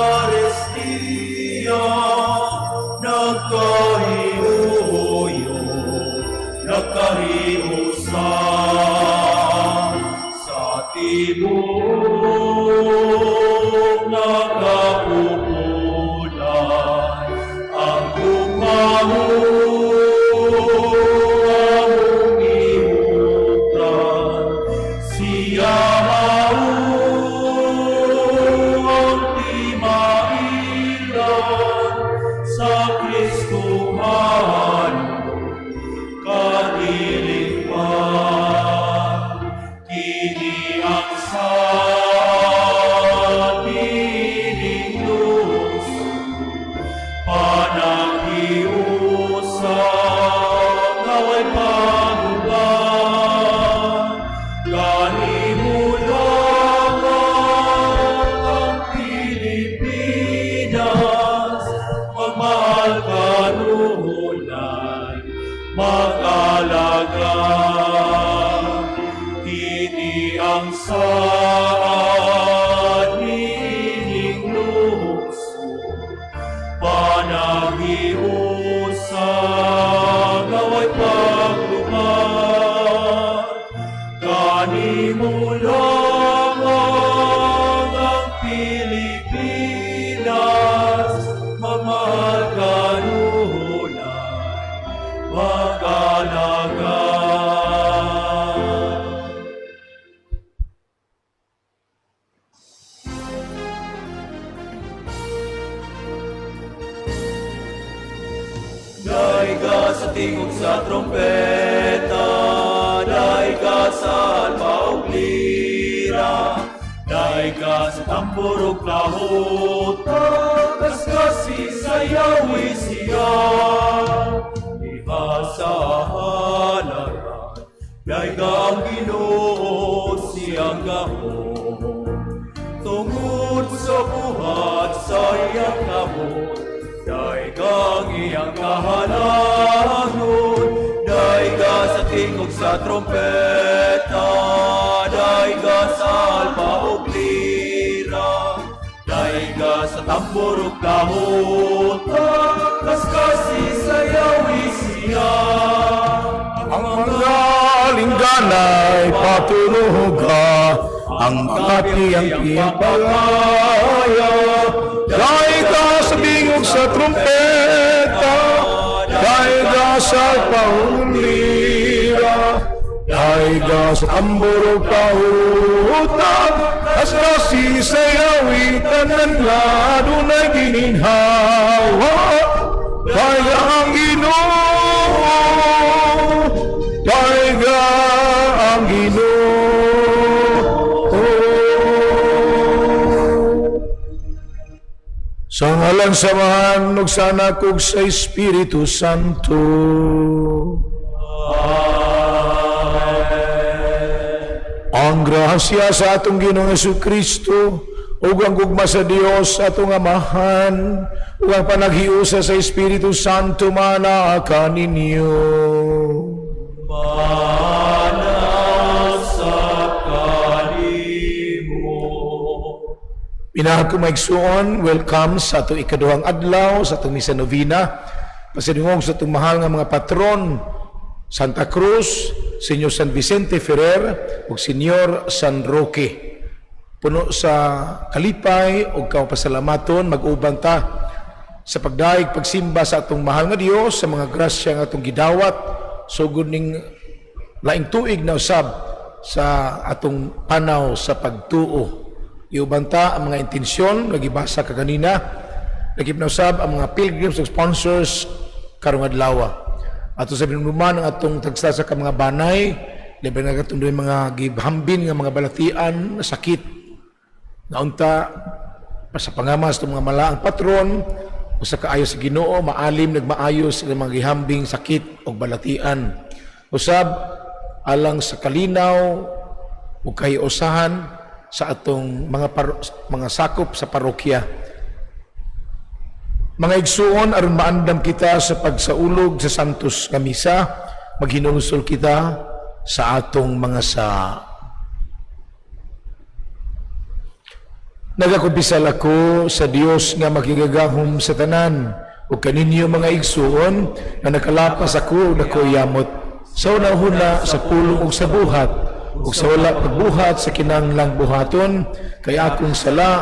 Eucharistia, nagkahiuyo, nagkahiusan, sa tibok nakapupulan, ang kumahon, ang umihutan, siya sa Kristuhan kadilipan, kini ang saniling luz, pananghiusang naway paguban, ganimulong ang Pilipinas, magmahal kanunay, mag-alaga. Kini ang saniling lukso, pananghiusang naway pagluman, ganimulong ang Pilipinas, magmahal kanunay, mag-alaga. Daiga sa tingog sa trompeta, daiga sa alpa ug lira, daiga sa tambor ug flauta, kaskasi sayawi siya. Diha sa halaran, daiga ang Ginoo siyang gahom, tungod sa buhat sa iyang kamot, daigang iyang kahalangon, daiga sa tingog sa trompeta, daiga sa alpa ug lira, daiga sa tambor ug flauta, kaskasi sayawi siya. Ang mga lingganay patunuga, ang mga tiyang palaya, daiga sa bingog sa trumpeta, daiga sa paulira, daiga sa tambor ug flauta, kaskasi sayawi tanan nga adunay gininhawa, daiga ang Ginoo, daiga ang Ginoo. Sa ngalan samahan ug sa Anak ug sa Espiritu Santo. Amen. Ang grasya sa atong Ginoong Jesucristo ug ang gugma sa Dios atong Amahan ug ang panaghiusa sa Espiritu Santo manaa kaninyo. Mana sa kanimo. Pinakakumaigsuon, welcome sa atong ikaduhang adlaw sa atong misa novena. Pasidungog sa atong mahal nga mga patron, Santa Cruz, Senyor San Vicente Ferrer ug Senyor San Roque. Puno sa kalipay ug kapasalamaton mag-uban ta sa pagdaig pagsimba sa atong mahal nga Dios, sa mga grasya nga atong gidawat sugod ning laing tuig na usab sa atong panaw sa pagtuo. Iubanta ang mga intensyon, nagibasa ka kanina, nagipnausab ang mga pilgrims ug sponsors karong adlaw. Ato sa binuman ang atong tagsa sa mga banay, libre na katong mga gihambin nga mga balatian na sakit. Naunta sa pangamas itong mga malaang patron, usa kaayo sa Ginoo, maalim nagmaayos sa mga gihambing sakit o balatian. Usab alang sa kalinaw o kahiusahan sa atong mga sakop sa parokya. Mga igsuon aron maandam kita sa pagsaulog sa Santos nga misa, maghinungsul kita sa atong mga sa Nagakumbisal ako sa Dios nga makigagahom sa tanan ug kaninyo mga igsuon nga nakalapas ako nakoyamot sa unahuna sa pulong ug sa buhat ug sa wala pagbuhat sa kinahanglang buhaton kay akong sala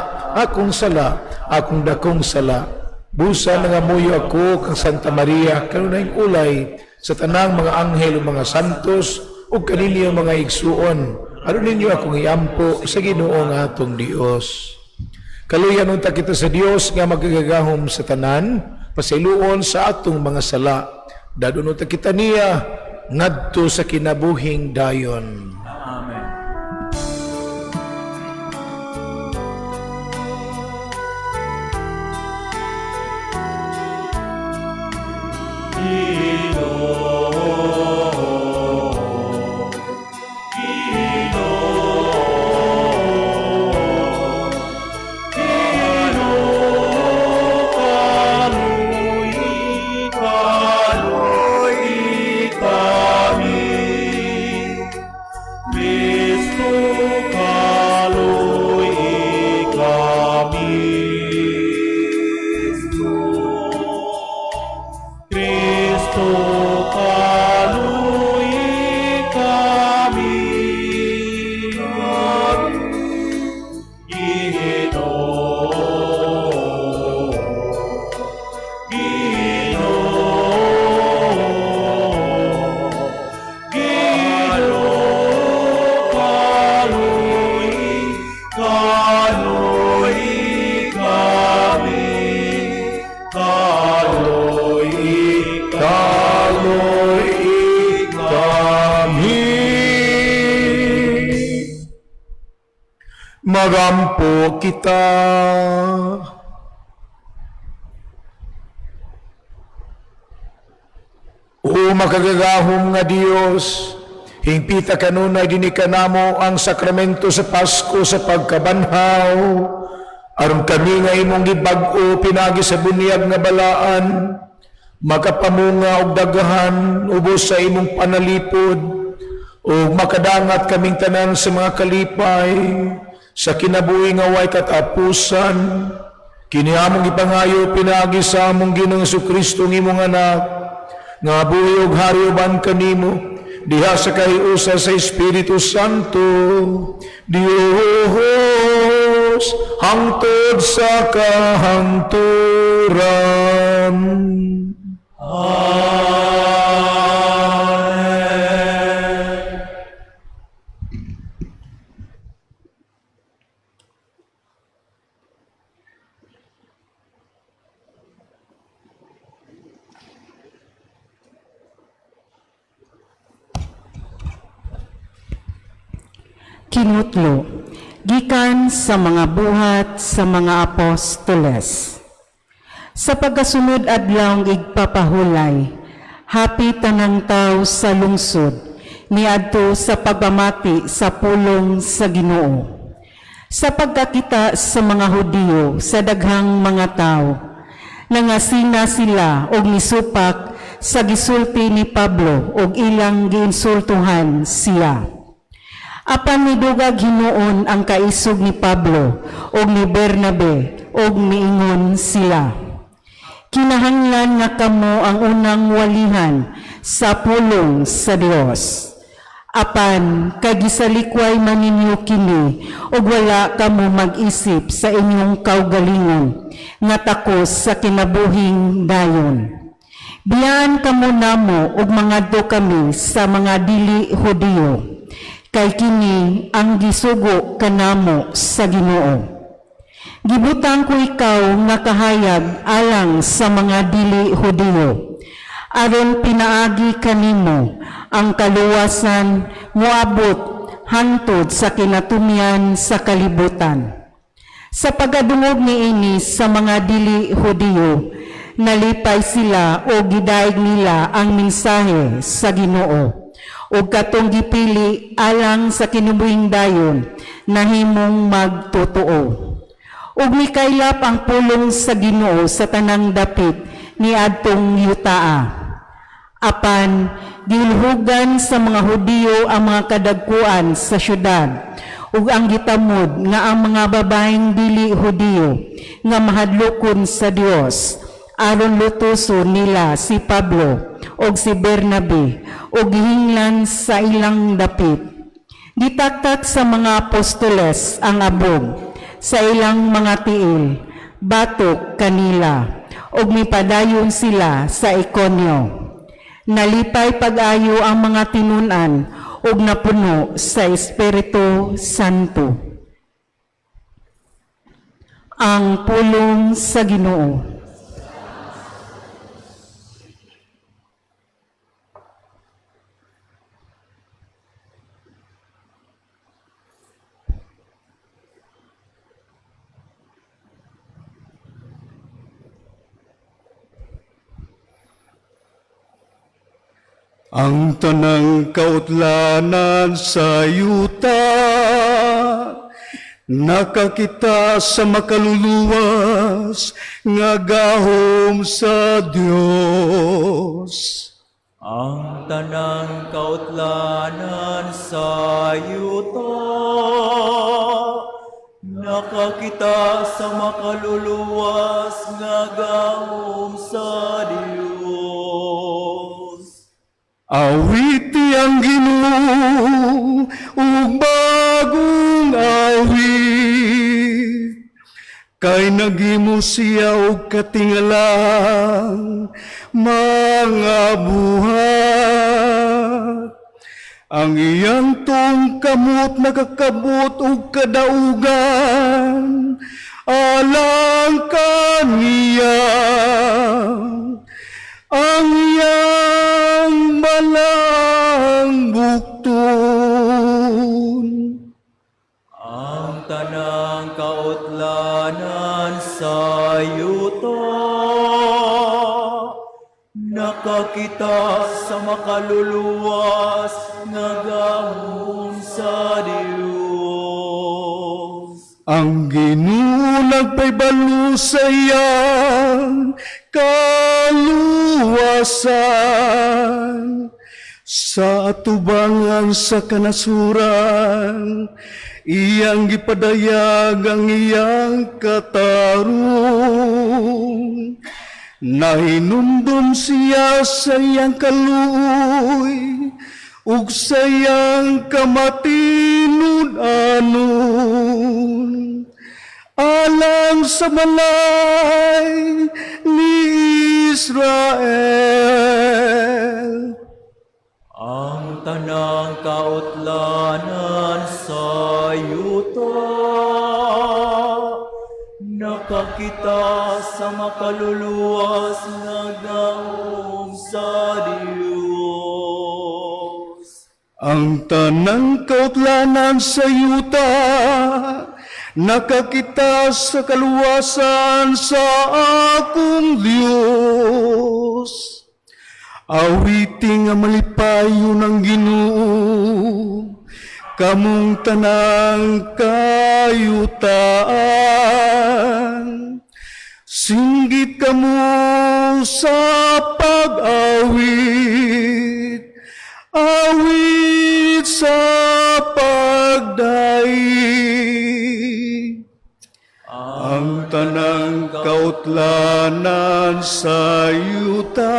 akong dakong sala busa nangamuyo ako kang Santa Maria kanunayng ulay sa tanang mga anghel ug mga santos ug kaninyo mga igsuon aron ninyo akong iampo sa Ginoo nga atong Dios. Kaluyan unta kita sa Dios nga magagahom sa tanan, pasayloon sa atong mga sala. Dadon unta kita niya ngadto sa kinabuhing dayon. Amen. Magampo kita. O makagagahom nga Dios, hingpita kanunay dinikanamo ang sakramento sa Pasko sa pagkabanhaw, aron kami nga imong gibag-o pinagi sa bunyag nga balaan, makapamunga og daghan ubos sa imong panalipod, o makadangat kaming tanan sa mga kalipay, sa kinabuhi nga way katapusan, kini among ipangayo pinagi sa among Ginoong Jesucristo ng imong anak, nga buhi og hari uban kanimo, diha sa kahiusa sa Espiritu Santo, Dios, hangtod sa kahangturan. Amen. Kinutlo, gikan sa mga buhat sa mga apostoles. Sa pagkasunod adlaw igpapahulay, hapit tanang tao sa lungsod, niadto sa pagpamati sa pulong sa Ginoo. Sa pagkakita sa mga Hudiyo sa daghang mga tao, nangasina sila og nisupak sa gisulti ni Pablo og ilang giinsultuhan siya. Apan midugag hinuon ang kaisog ni Pablo og ni Bernabe og miingon sila. Kinahanglan nga kamo ang unang walihan sa pulong sa Dios. Apan kagisalikway maninyo kini og wala kamo mag-isip sa inyong kaugalingon nga takos sa kinabuhing dayon. Biyaan kamo namo og mangadto kami sa mga dili Hudiyo. Kay kini ang gisugo kanamo sa Ginoo. Gibutang ko ikaw nga kahayag alang sa mga dili Hudiyo, aron pinaagi kanimo ang kaluwasan moabot hangtod sa kinatumian sa kalibutan. Sa pagadungog niini sa mga dili Hudiyo, nalipay sila o gidaig nila ang mensahe sa Ginoo. O katong gipili alang sa kinubuhing dayon na himong magtotoo. Ug mikaylap ang pulong sa Ginoo sa tanang dapit ni adtong yutaa. Apan gilhugan sa mga Hudiyo ang mga kadagkuan sa syudad ug ang gitamod nga ang mga babaeng dili Hudiyo nga mahadlokon sa Dios aron lutuson nila si Pablo ug si Bernabe ug gihinglan sa ilang dapit. Gitaktak sa mga apostoles ang abog sa ilang mga tiil, batok kanila ug mipadayon sila sa Ikonyo. Nalipay pag-ayo ang mga tinun-an ug napuno sa Espiritu Santo. Ang pulong sa Ginoo. Ang tanang kautlanan sa yuta, nakakita sa makaluluwas nga gahom sa Dios. Ang tanang kautlanan sa yuta, nakakita sa makaluluwas nga gahom sa Dios. Awiti ang Ginoo ug bagong awit, kay naghimo siya og katingalang mga buhat. Ang iyang tungkamot nakakabot og kadaugan alang kaniya. Ang iyang malang bukton. Ang tanang kautlanan sa yuta, nakakita sa makaluluwas nga gahom sa Dios. Ang Ginoo nagpaybalo sa iyang kaluwasan, sa atubangan sa kanasuran, iyang gipadayag ang iyang katarong. Nahinumdum siya sa iyang kaluoy, ug sa iyang kamatinud-anon, alang sa balay ni Israel. Ang tanang kautlanan sa yuta, nakakita sa makaluluwas nga gahom sa Dios. Ang tanang kautlanan sa yuta, nakakita sa kaluwasan sa akong Dios. Awiting nga malipayo ng Ginoo, kamong tanang kayutaan. Singgit kamo sa pag-awit, awit sa pagdaig. Ang tanang kautlanan sa yuta,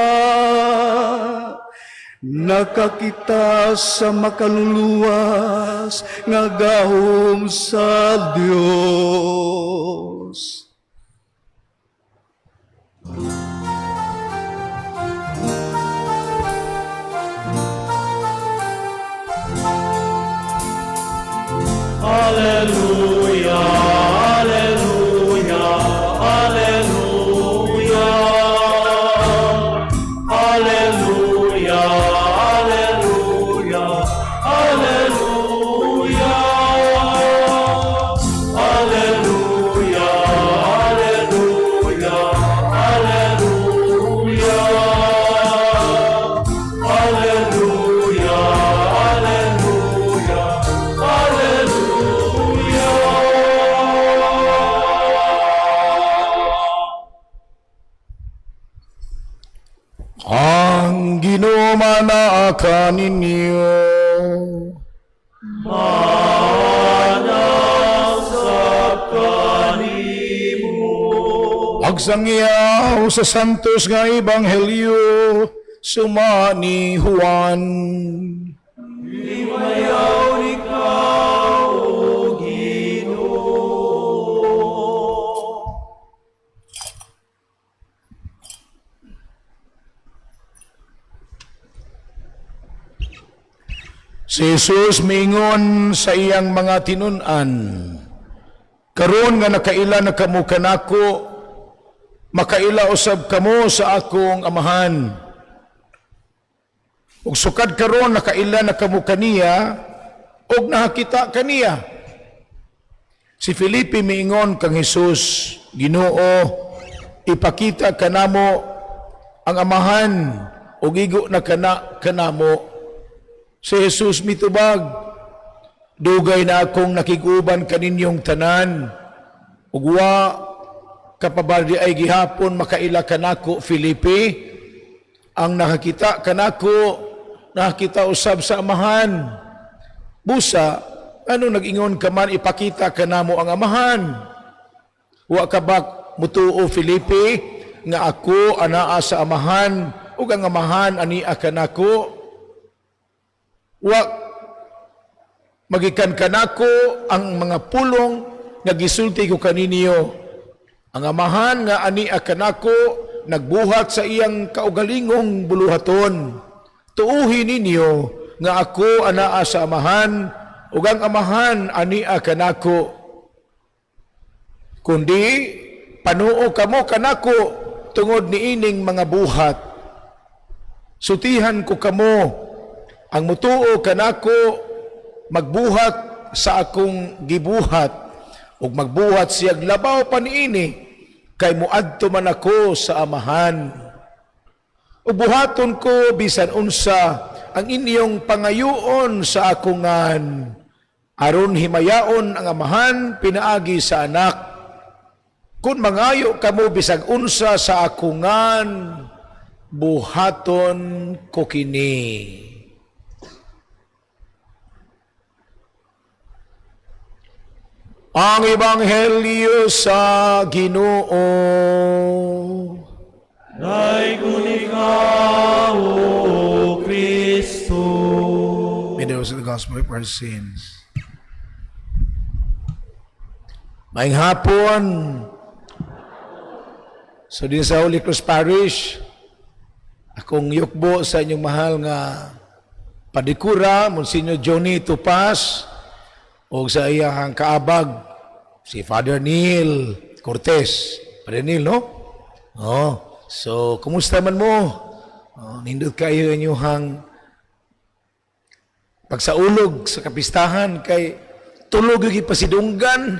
nakakita sa makaluluwas nga gahom sa Dios. Alleluia, alleluia, alleluia. Alleluia, alleluia, alleluia. Alleluia, alleluia, alleluia. Alleluia, alleluia, Ang Ginoo manaa kaninyo. Manaa Sangyaw sa santos nga ebanghelyo suma ni Juan. Imayaw ni Kao, Ginoo. Si Jesus mingon sa iyang mga tinun-an, karon nga nakaila na kamo kanako, makaila usab kamo sa akong amahan. Ug sukad karon nakaila na kamo kaniya, ug nakakita kaniya. Si Felipe miingon kang Jesus, Ginoo, ipakita kanamo ang amahan, ug igo na kanamo. Si Jesus mitubag, dugay na akong nakiguban kaninyong tanan, ug wa kapabaldi ay gihapon makaila kanako, Felipe. Ang nakakita kanako, nakakita usab sa amahan. Busa, ano nag-ingon ka man, ipakita kanamo ang amahan. Wa ka ba mutuo, Felipe, nga ako anaa sa amahan, ug ang amahan ania kanako? Wa magikan kanako ang mga pulong nga gisulti ko kaninyo. Ang amahan nga ani kanako nagbuhat sa iyang kaugalingong buluhaton. Tuuhin ninyo nga ako anaa sa amahan ug ang amahan ani kanako. Kundi panuo kamo kanako tungod niining mga buhat. Sutihan ko kamo, ang mutuo kanako magbuhat sa akong gibuhat ug magbuhat siyag labaw pa niini kay muadto man ako sa amahan. Ug buhaton ko bisan unsa ang inyong pangayoon sa akungan aron himayaon ang amahan pinaagi sa anak. Kung mangayo kamo bisag unsa sa akungan, buhaton ko kini. Ang ebanghelyo sa Ginoo. Nay ikaw, O Kristo. May the gospel of our sins. Maayong hapon. So din sa Holy Cross Parish, akong yukbo sa inyong mahal nga padikura, Monsignor Johnny Tupas, o sa iyang kaabag, si Father Neil Cortez. Father Neil, no? Oh, so, kumusta man mo? Oh, nindot kayo inyong pagsaulog sa kapistahan kay tulog yung ipasidunggan.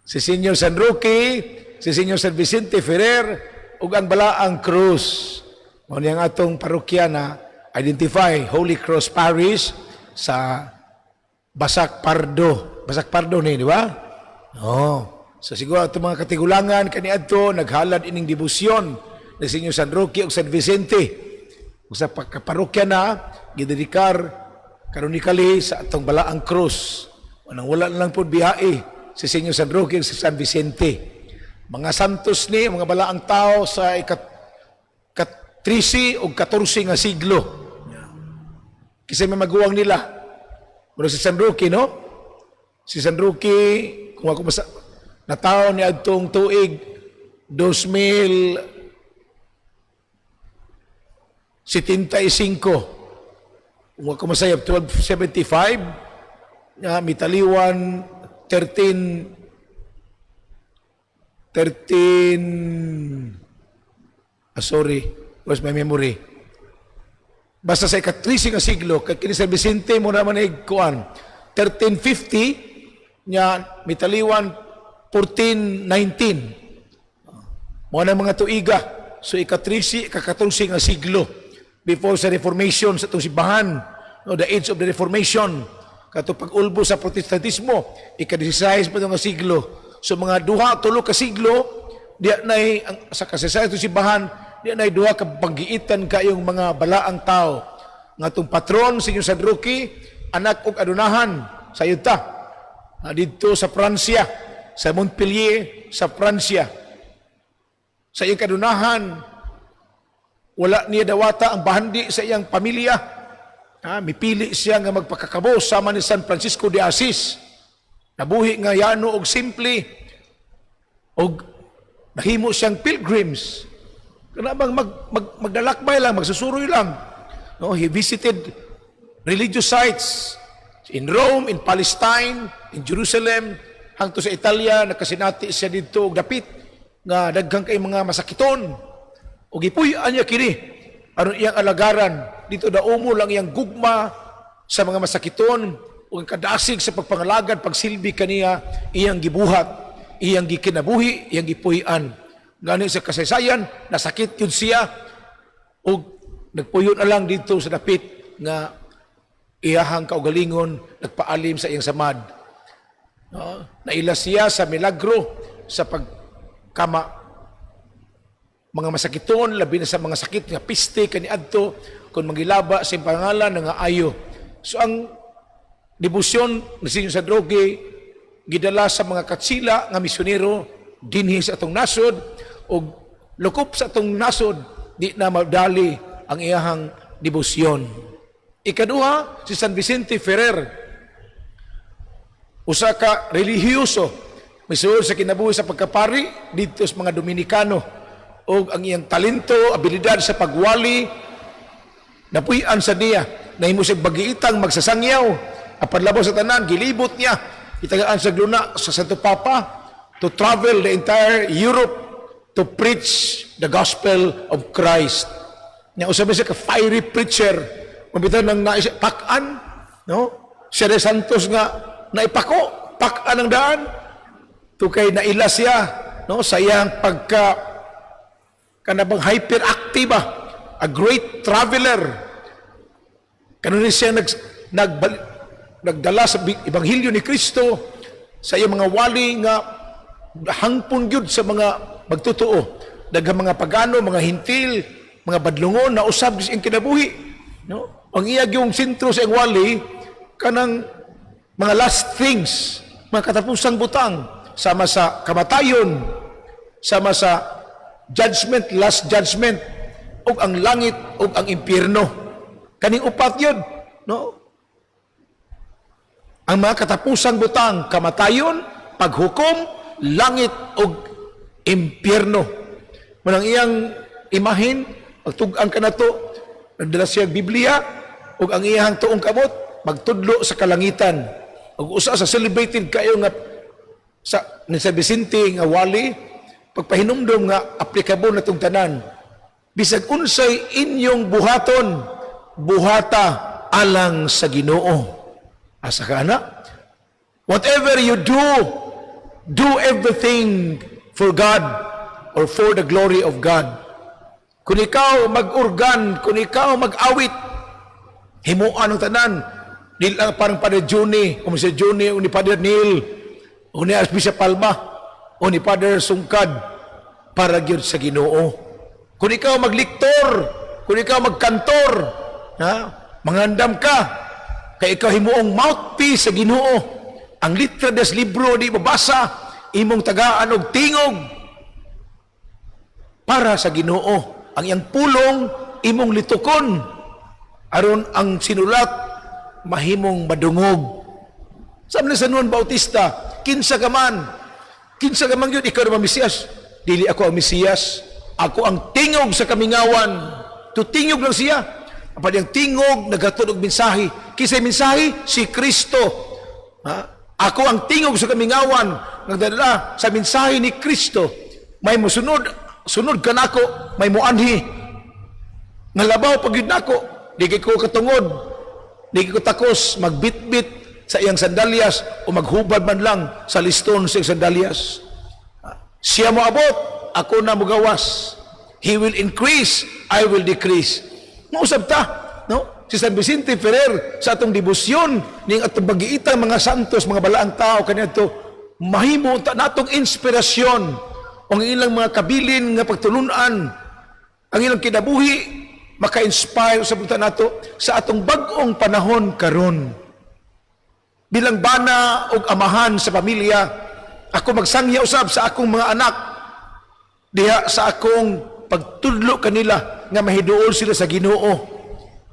Si Senyor San Roque, si Senyor San Vicente Ferrer, ug ang Balaang Cruz. O niyang atong parokya na identify Holy Cross Parish sa Basak Pardo ni, di ba? Oh. So siguro itong mga katigulangan kaniadto naghalad ining debosyon ni Senyor San Roque ug San Vicente. Ug sa pagkaparokya na gidedikar canonically sa atong Balaang Cruz. Nang wala lang po biyae si Senyor San Roque ug San Vicente. Mga santos ni mga balaang tao sa ika-13 ug 14 nga siglo. Kasi may maguwang nila. Pero si San Roque, no? Si San Roque, kung ako nataon ni adtong tuig 2075. Kung ako masayap 1275, mitaliwan 13 sorry, where's my memory? Basta sa ika-13 nga siglo, kay kini San Vicente mo naman kuan 1350 nya mitaliwan 1419. Mo na mga tuiga. So ika-13 ika-14 nga siglo before sa Reformation sa itong simbahan, no, the age of the Reformation. Kato pag-ulbo sa Protestantismo, ika-16 pa nga siglo. So mga duha tulo ka siglo, diya nay sa kasaysayan itong simbahan, diya nay duha ka paggiitan kayong mga balaang tao. Nga itong patron, Senyor San Roque, anak og adunahan sa yuta. Dito sa Pransya, sa Montpellier, sa Pransya. Sa iyang kadunahan, wala niya dawata ang bahandi sa iyang pamilya. Mipili siya nga magpakakabo sama ni San Francisco de Assis. Nabuhi nga yano og simple, og nahimo siyang pilgrims. Kana bang magdalakbay lang, magsusuroy lang. No, he visited religious sites in Rome, in Palestine, in Jerusalem, hangtod sa Italia. Nakasinati siya dito og dapit nga daghang kay mga masakiton. Og gipuy-an niya kini aron iyang alagaran. Dito daumo lang iyang gugma sa mga masakiton ug kadasig sa pagpangalagad, pagsilbi kaniya iyang gibuhat, iyang gikinabuhi, iyang gipuy-an. Ngani sa kasaysayan, nasakit yun siya ug nagpuyon na lang dito sa dapit nga iyahang kaugalingon nagpaalim sa iyang samad. Naila siya sa milagro sa pagkama mga masakiton, labi na sa mga sakit nga piste kaniadto kung mangilaba sa pangalan nga ayo. So ang debosyon ni Sinyo sa Droge gidala sa mga katsila nga misyonero dinhi sa atong nasod o lukop sa atong nasod, di na madali ang iyahang debosyon. Ikaduha, si San Vicente Ferrer, usa ka relihiyoso, misuod sa kinabuhi sa pagkapari dito sa mga Dominikano, o ang iyang talento, abilidad sa pagwali, napuy-an sa niya, nahimo siyang bagiitang magsasangyaw, apadlabaw sa tanan, gilibot niya, itagaan sa gluna sa Santo Papa, to travel the entire Europe to preach the gospel of Christ. Nga usabi siya ka fiery preacher, mabitan ng pakan, no? Siya de Santos nga naipako, pakan ng daan, to kay naila siya, no? Sa iyang pagka kanabang hyperactive, a great traveler. Kanunin siya nagdala sa Ebanghelyo ni Kristo sa iyang mga wali nga hangpon gyud sa mga magtutuo. Daghang mga pagano, mga hintil, mga badlungon na usab sa iyang kinabuhi. No? Ang iya yung sentro sa iyang wali, kanang mga last things, mga katapusang butang, sama sa kamatayon, sama sa judgment, last judgment, ug ang langit, ug ang impyerno. Kaning upat yun. No? Ang mga katapusang butang, kamatayon, paghukom, langit, ug impyerno. Manang iyang imahin, pagtug-ang ka na to, nagdala siya Biblia, ug ang iyang tuong kamot, magtudlo sa kalangitan. Ug usa sa celebrated kayo nga ni San Vicente nga wali, pagpahinumdom nga aplikable na itong tanan. Bisag unsay inyong buhaton, buhata alang sa Ginoo. Asa ka na? Whatever you do, do everything for God or for the glory of God. Kung ikaw mag-organ, kung ikaw mag-awit, himuan ng tanan. Dili lang parang Padre Johnny, o si Johnny, o ni Padre Neil, o ni Archbishop Palma, o ni Padre Sungkad, para gyud sa Ginoo. Kung ikaw magliktor, kung ikaw magkantor, mangandam ka, kay ikaw himuong mouthpiece sa Ginoo. Ang litra des libro di mabasa, imong tagaan og tingog para sa Ginoo. Ang iyang pulong imong litukon aron ang sinulat mahimong madungog. Sabi ni San Juan Bautista, kinsa ka man yun, ikaw na Mesiyas. Dili ako ang Mesiyas, ako ang tingog sa kamingawan. Tutingog lang siya. Apad yung tingog nagatod og mensahe. Kisay mensahe? Si Kristo. Ako ang tingog sa kamingawan, nagdadala sa mensahe ni Kristo. May sunod ka nako, may muanhi. Nalabaw pag yun nako, di ko katungod, di ko takos, magbitbit sa iyang sandalyas o maghubad man lang sa liston sa iyang sandalyas. Siya mo abot, ako na mugawas. He will increase, I will decrease. Mausap ta, no? Si San Vicente Ferrer sa atong debosyon ning atong bagiitang mga santos, mga balaang tao kaniadto, mahimo ta natong inspirasyon ang ilang mga kabilin nga pagtulunan, ang ilang kinabuhi maka-inspire sa buta nato sa atong bag-ong panahon karon. Bilang bana og amahan sa pamilya, Ako magsangya usab sa akong mga anak diha sa akong pagtudlo kanila nga mahiduol sila sa Ginoo.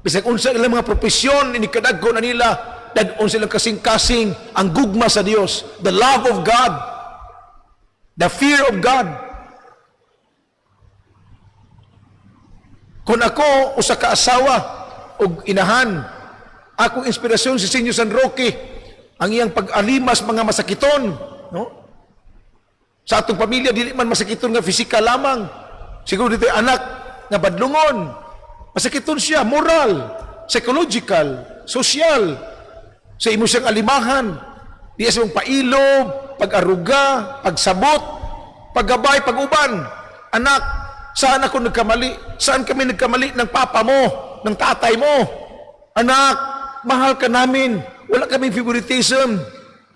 Bisag unsa ilang mga propesyon inikadagko na nila, dadon silang kasing-kasing ang gugma sa Dios, the love of God, the fear of God. Kung ako usa ka asawa og inahan, akong inspirasyon si Senyor San Roque, ang iyang pag-alimas mga masakiton, no? Sa atong pamilya dili man masakiton nga pisikal lamang. Siguro dito anak nga badlungon. Masakiton siya moral, psychological, social. Sa imo siyang alimahan, di sa mong pailob, pag-aruga, pagsabot, paggabay, pag-uban. Anak, saan ako nagkamali? Saan kami nagkamali ng papa mo, ng tatay mo? Anak, mahal ka namin. Wala kaming favoritism.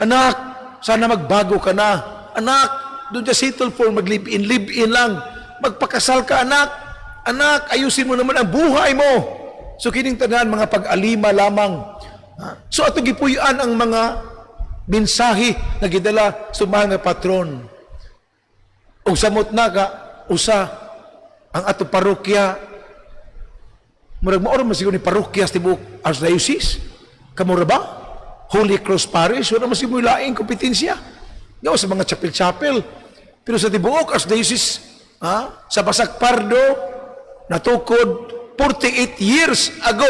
Anak, sana magbago ka na. Anak, doon just settle for mag-live-in lang. Magpakasal ka, anak. Anak, ayusin mo naman ang buhay mo. So, kining tanan mga pag-alima lamang. So, ato gipuyaan ang mga mensahe na gidala sa mahal nga patron. O samot na ka, usa, ang ato parokya, murag maoro man siguro ni parokya sa tibuok archdiocese. Kamura ba? Holy Cross Parish, wala man siguro laing kompetensya. Gawa sa mga chapel-chapel. Pero sa tibuok archdiocese, sa Basak Pardo, natukod 48 years ago,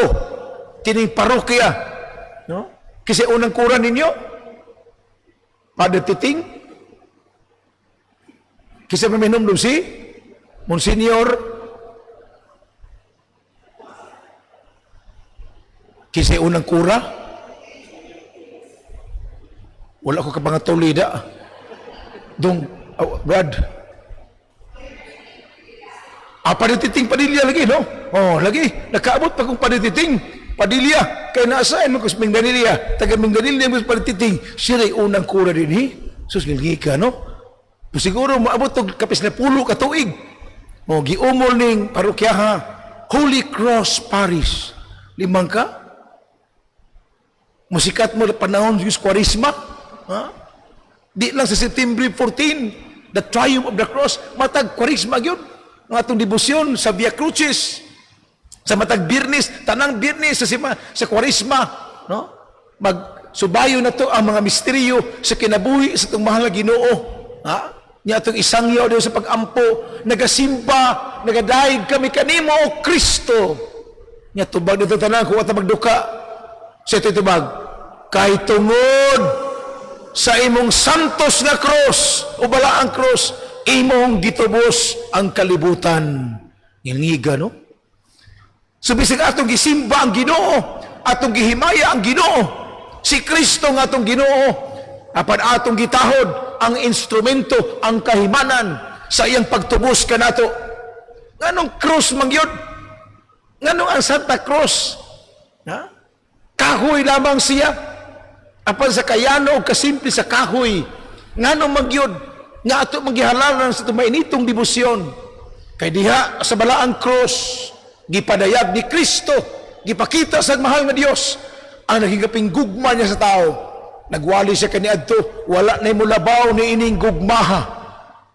tining parokya. No? Kasi unang kura ninyo, Father Titing, kasi maminomdom si Monsignor, kasi unang kura, wala ko kapangatulida. Brad, Padititing Padilla lagi, no? Lagi, nakaabot pa kong Padititing Padilla, kaya nasaan mo kus Mindanilla, taga Mindanilla mo Padititing, siya ay unang kura din, sus, lagi ka, no? Siguro, maabot og kapis na pulo katuig, giumol ning parokyaha, Holy Cross Parish, 5 ka? Musikat mo panahon yung Kwarisma, di lang sa September 14, the Triumph of the Cross, matag Kwarisma yun, ang atong debosyon sa Via Crucis, sa matag Birnis, tanang Birnis sa Kwarisma, no? Magsubayo na to ang mga misteryo sa kinabuhi sa itong mahal na Ginoo. Niya itong isangyaw daw sa pag-ampo, nagasimba, nagadaig kami kanimo o Kristo. Niya tubag dito tanan kung ata magduka. Sa ito tubag, kay tungod sa imong santos nga cross o balaang cross, imong gitubos ang kalibutan. Ngiga, no? So bisig atong gisimba ang Ginoo, atong gihimaya ang Ginoo, si Kristo nga atong Ginoo, apan atong gitahod ang instrumento, ang kahimanan sa iyang pagtubos kanato. Nganong cross man gyud? Nganong ang Santa Cross? Kahoy lamang siya. Apan sa kayano o kasimple sa kahoy, nganong man gyud nga ato manggihalalan sa tumainitong debosyon. Kay diha sa balaang cross, gipadayag ni Kristo, gipakita sa mahal nga Dios ang nagigaping gugma niya sa tao. Nagwali siya kaniadto, wala na mulabaw ni ining gugmaha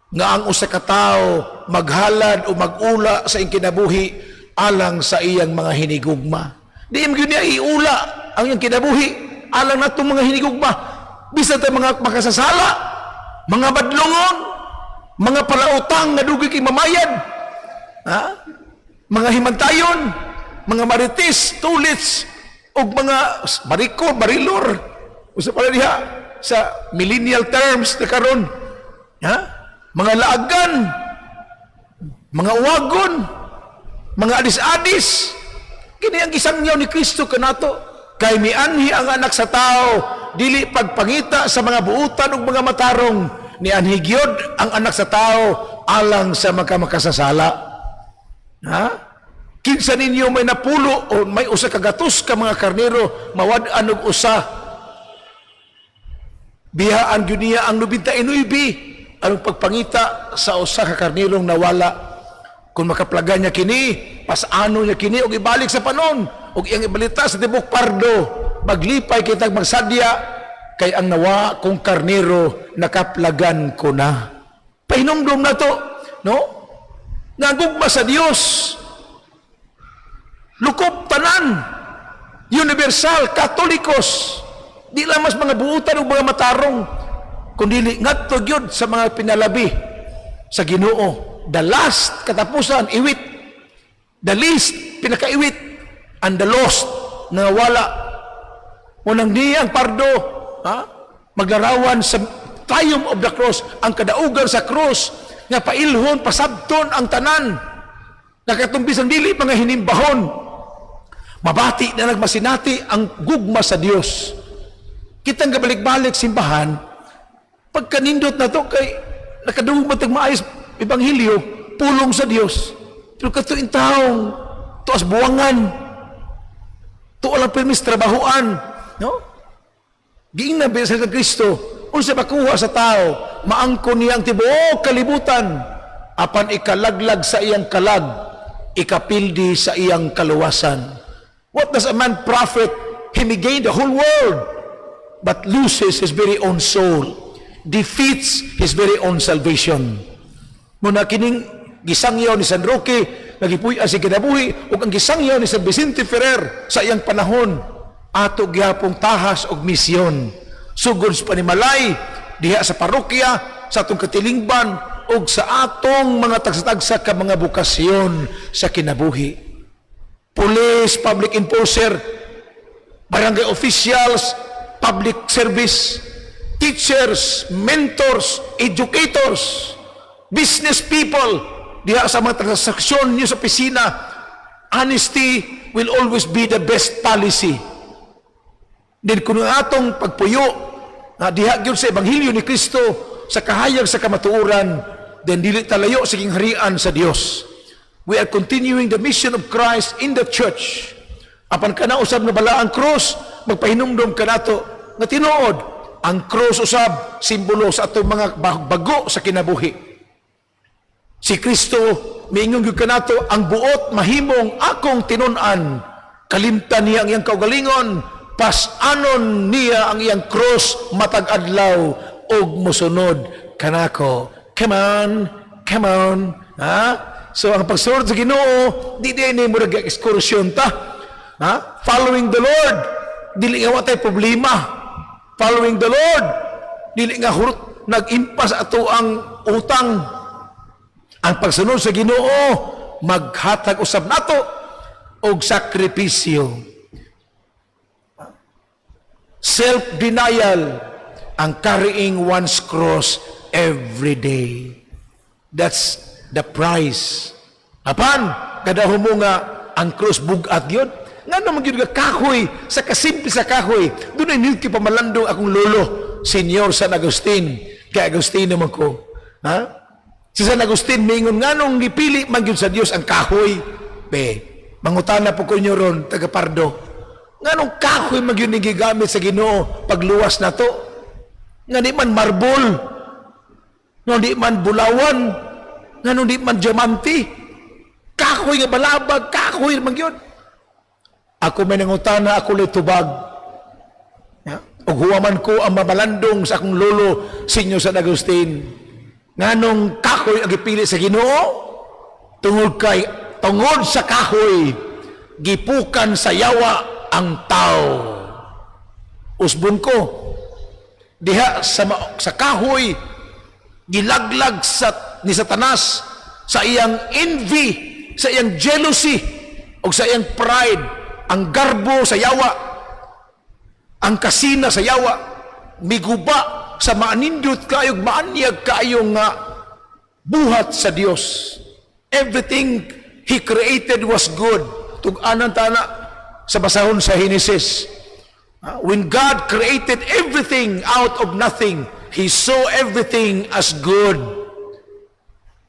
nga ang usa ka tawo maghalad o magula sa iyang kinabuhi alang sa iyang mga hinigugma. Di mo gyud niya iula ang iyang kinabuhi alang natong mga hinigugma. Bisan tayo mga makasasala, mga badlongon, mga palautang nga dugay kay mamayad, mga himantayon, mga marites, tulits, o mga bariko, barilor, usa pala diha sa millennial terms na karon, mga laagan, mga uwagon, mga adis-adis. Kini ang gisangyaw ni Kristo kanato. Kay mianhi ang anak sa tao, dili pagpangita sa mga buutan ug mga matarong, ni anhi gyud ang anak sa tao alang sa makasasala. Kinsa ninyo may napulo o may usa ka gatos ka mga karnero, mawad-an og usa. Biyaan gyud niya ang 99 ang pagpangita sa usa ka karnerong nawala. Kung makaplagan niya kini, pasano niya kini og ibalik sa panon, og iyang ibalita sa tibuok Pardo, maglipay kitag magsadya kay ang nawa kong karnero nakaplagan ko na. Pahinumdum na to, no? Nagugma sa Dios. Lukop tanan, universal, katolikos, di lang mas mga buutan o mga matarong, kundi ngadto gyud sa mga pinalabi sa Ginoo. The last, katapusan, iwit. The least, pinakaiwit. And the lost, na wala. Unang niyang pardo, maglarawan sa triumph of the cross, ang kadaugan sa cross, nga pailhon, pasabton ang tanan, nakatumbis ang dili, mga hinimbahon, mabati na nagmasinati ang gugma sa Dios. Kitang kabalik-balik simbahan, pagkanindot na to kay nakadungog matag maayos ebanghelyo, pulong sa Dios. Pero katuin taong tuas buwangan, tuwalang permis trabahuan, no? Giingnan ba sa Kristo, unsa makuha sa tao, maangkon niya ang tibuok kalibutan, apan ikalaglag sa iyang kalag, ikapildi sa iyang kaluwasan. What does a man profit? He may gain the whole world, but loses his very own soul, defeats his very own salvation. Muna kining gisangyaw ni San Roque, nagipuy-an si kinabuhi, ug ang gisangyaw ni San Vicente Ferrer sa iyang panahon, ato gyapong tahas og misyon. Sugod sa panimalay, diha sa parokya, sa atong katilingban, ug sa atong mga tagsa-tagsa ka mga bukasyon sa kinabuhi. Police, public enforcer, barangay officials, public service, teachers, mentors, educators, business people, diha sa mga transaksyon niyo sa opisina, honesty will always be the best policy. Din kuno atong pagpuyo na diha gyud sa ebanghelyo ni Kristo sa kahayag sa kamatuoran, then dili talayo sa gingharian sa Dios. We are continuing the mission of Christ in the church. Apan kana usab na bala ang cross, magpahinumdom kanato nga tinuod ang cross usab simbolo sa atong mga bago sa kinabuhi. Si Kristo miingon gyud kanato ang buot mahimong akong tinun-an, kalimtan niya ang iyang kaugalingon, pas-anon niya ang iyang cross matag adlaw og mosunod kanako. Come on, come on, ha? So ang pagsunod sa Ginoo, di din mo nag-ekskursyon ta. Ha? Following the Lord, dili nga watay problema. Following the Lord, dili nga hurot nag-impas ato ang utang. Ang pagsunod sa Ginoo, maghatag usab nato og sakripisyo. Self-denial, ang carrying one's cross every day. That's the price. Apan, kada humo nga ang cross bugat yun. Nga naman yun nga kahoy, sa kasimple sa kahoy. Doon ay nilki pamalandong akong lolo, Senyor San Agustin. Kay Agustin naman ko. Ha? Si San Agustin, mingon nga nung gipili man yun sa Diyos ang kahoy. Mangutana po ko nyo ron, taga Pardo. Nga nung kahoy man yun gigamit sa Ginoo pagluwas na to. Nga di man marble, nga di man bulawan, nga nung di man diamante, kahoy nga balabag, kahoy man yun. Ako may nangutana, ako lay tubag. O huwaman ko ang mabalandong sa akong lolo, Senyor San Agustin. Nga nung kahoy ang ipili sa Ginoo, tungod sa kahoy, gipukan sa yawa ang tao. Usbon ko, diha sa kahoy, gilaglag ni Satanas sa iyang envy, sa iyang jealousy, o sa iyang pride, ang garbo sa yawa, ang kasina sa yawa, miguba sa maanindot kayong maanyag kayong buhat sa Dios. Everything He created was good. Tug-anan tana sa basahon sa Genesis. When God created everything out of nothing, He saw everything as good.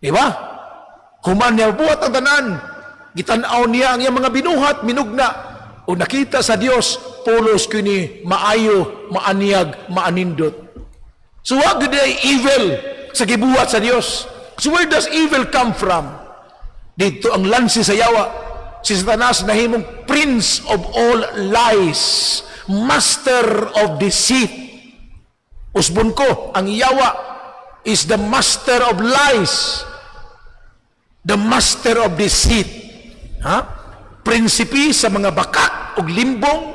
Diba? Human niya buhat ang tanan, gitanaw niya ang iyang mga binuhat, minugna, o nakita sa Dios, pulos kini maayo, maanyag, maanindot. So what did they evil sa gibuhat sa Dios? So where does evil come from? Dito ang lansi sa yawa. Si Satanas nahimong prince of all lies, master of deceit. Usbon ko, ang yawa is the master of lies, the master of deceit. Ha? Prinsipi sa mga bakak ug limbong,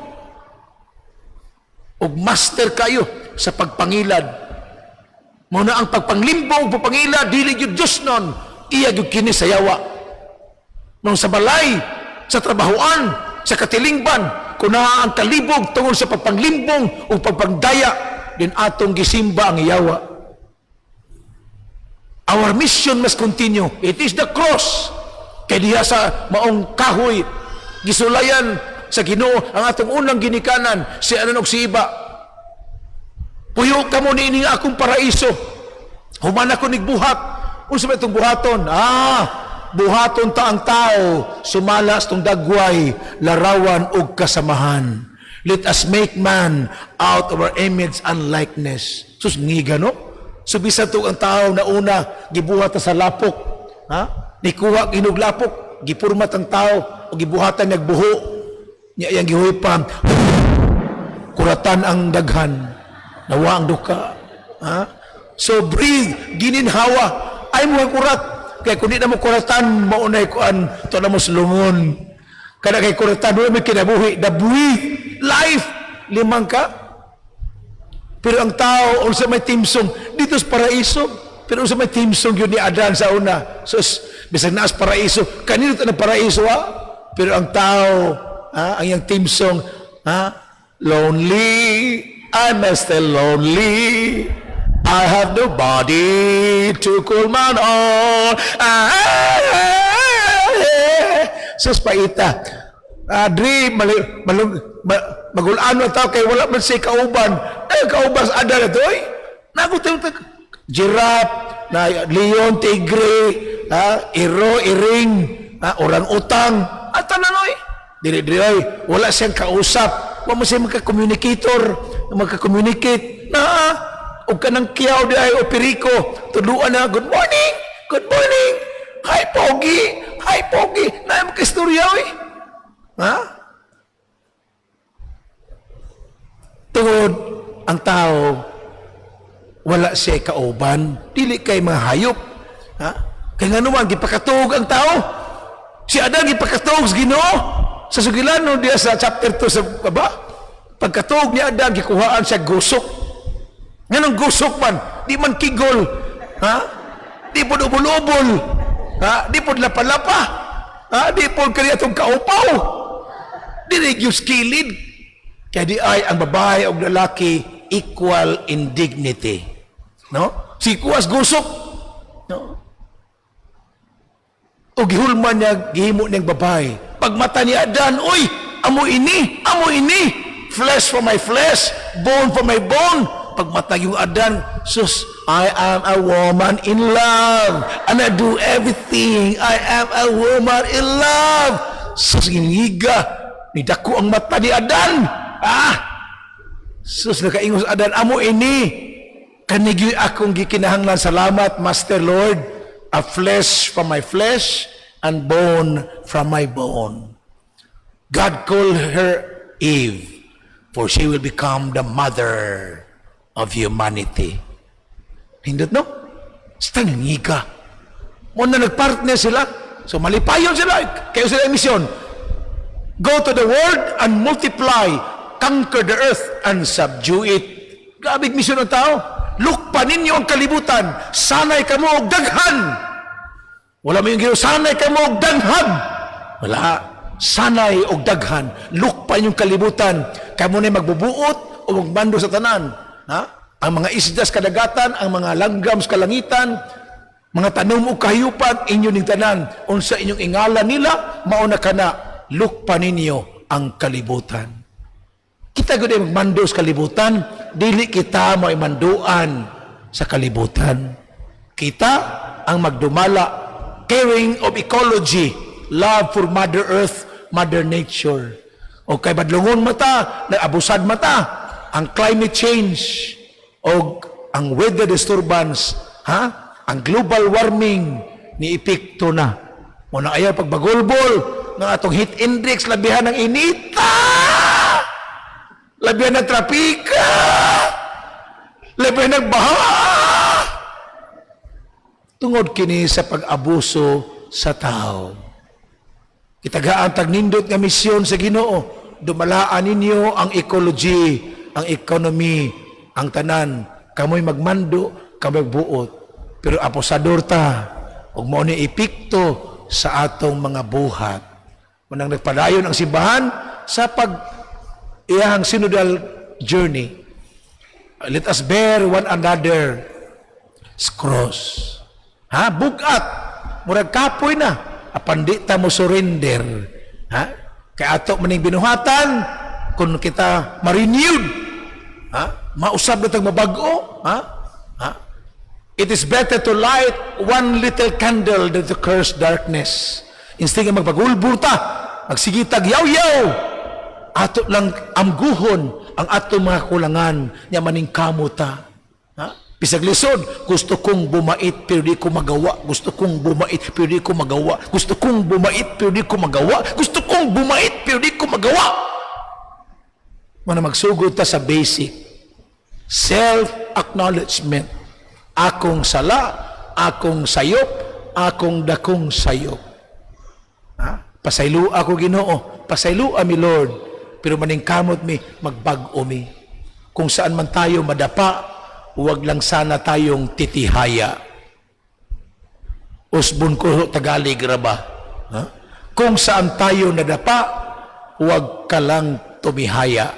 ug master kayo sa pagpangilad. Muna ang pagpanglimbong ug pagpangilad dili gyud Dios non, iya gyud kini sa yawa. Nung sa balay, sa trabahoan, sa katilingban, kuna ang kalibog tungod sa pagpanglimbong ug pagpangdaya, din atong gisimba ang yawa. Our mission must continue. It is the cross. Kay diha sa maong kahoy, gisulayan sa Ginoo ang atong unang ginikanan, si anon og si iba. Puyo ka mo niini akong paraiso. Human ako nigbuhat. Unsa ba itong buhaton? Buhaton ta ang tao, sumalas tong dagway, larawan ug kasamahan. Let us make man out of our image and likeness. Sus, ngiga no? So bisan to ang tao na una, gibuhat sa lapok. Ha? Nikuha ginog lapok, gipurmat ang tao, o gibuhatan nagbuho. Nya yang gihuipan, kuratan ang daghan, nawa ang duka. Ha? So breathe, gininhawa, ay mo kurat. Kaya kung di na mo kuratan, maunay kuan, ito na mo sulungon. Kada kay kuratan, wala may kinabuhi, the breathe, life, limang ka. Pero ang tao, unsa may timsong, dito sa paraiso, pero unsa may timsong yun ni Adan sa una. So, bisag naas paraiso, kanino ito na paraiso, ha? Pero ang tao, ang yung timsong, lonely, I'm still lonely. I have nobody to call my own. Sus paita. Adri magulano tao kay wala man say kauban. Ay kauban sa ada na to eh. Nagutang giraffe, na leon, tigre, iro, iring, orang-utang. At tanan oy. Dili oy, wala siyang kausap. Wa mo siya magka-communicator, magka-communicate. O kanang kiyaw di ay o piriko, tuluan na, good morning, hi pogi, na yung makistorya eh. Ha? Tungod ang tao, wala siya kauban, dili kay mga hayop. Ha? Kaya nga naman, gipakatog ang tao. Si Adan gipakatog sa Ginoo. Sa Sugilano, diya sa chapter 2 sa baba, pagkatog ni Adan, gikuhaan siya gusok. Ganong gusok man, di man kigol, ha? Di po ubol-ubol, ha? Di po lapa-lapa, ha? Di po kaya itong kaupaw, di regyos kilid. Kaya di ay ang babae o lalaki equal in dignity, no? Si kuwas gusok, no? O gihulman niya, gihimo niyang babae. Pagmata ni Adan, oy, amo ini, flesh for my flesh, bone for my bone. Pagmata yung Adan, sus, I am a woman in love and I do everything. I am a woman in love. Sus, gingiga, nidako ang mata ni Adan. Sus, nakaingos Adan, amo ini. Kanigi akong gikinahanglan, salamat, Master Lord. A flesh from my flesh and bone from my bone. God called her Eve, for she will become the mother of humanity. Hindot no? Basta nangiga. Muna nagpartner sila. So malipayon sila. Kayo sila ang misyon. Go to the world and multiply. Conquer the earth and subdue it. Grabe misyon ng tao. Lukpa ninyo ang kalibutan. Sanay ka mo og daghan. Wala mo yung gino, sanay ka mo og daghan. Wala. Sanay og daghan. Lukpa yung kalibutan. Kaya mo na magbubuot o magbando sa tanan. Ha? Ang mga isdas kadagatan, ang mga langgam sa kalangitan, mga tanom o kahiyupan, inyo ning tanan. Unsa inyong ingalan nila, mauna ka na, lukpa ninyo ang kalibutan. Kita gud ay magmando sa kalibutan, dili kita may manduan sa kalibutan. Kita ang magdumala, caring of ecology, love for Mother Earth, Mother Nature. O kay badlungon mata, nag-abusad mata, ang climate change o ang weather disturbance, ha? Ang global warming ni epekto na. Muna ayaw pagbagolbol ng atong heat index, labihan ng inita, labihan ng trapika, Lebay nagbaha. Tungod kini sa pag-abuso sa tao. Kitagaan tagnindot nga misyon sa Ginoo, dumalaan ninyo ang ecology, ang economy, ang tanan. Kamoy magmando, kamoy magbuot. Pero aposador ta, ug mao ni epekto sa atong mga buhat. Manang nagpadayon ang simbahan sa iyang synodal journey. Let us bear one another's cross. Ha? Bugat. Murag kapoy na. Apan di ta mo surrender. Ha? Kaya ato maning binuhatan, kung kita ma-renewed, ha? Mausab na tag mabago, ha? Ha? It is better to light one little candle than to curse darkness. Instead nga magpagulbur ta, magsigitag yaw-yaw, ato lang amguhon ang ato mga kulangan nya maning kamuta. Ha? Bisag lisod, gusto kong bumait pero di ko magawa. Gusto kong bumait pero di ko magawa. Gusto kong bumait pero di ko magawa. Gusto kong bumait pero di ko magawa. Mana magsugod ta sa basic self-acknowledgement. Akong sala, akong sayop, akong dakong sayop. Ha? Pasaylo ako Ginoo, pasaylo mi Lord. Pero maning kamot mi, magbag-o mi. Kung saan man tayo madapa, huwag lang sana tayong titihaya. Usbon ko Tagalog raba. Ha? Kung saan tayo nadapa, huwag ka lang tumihaya.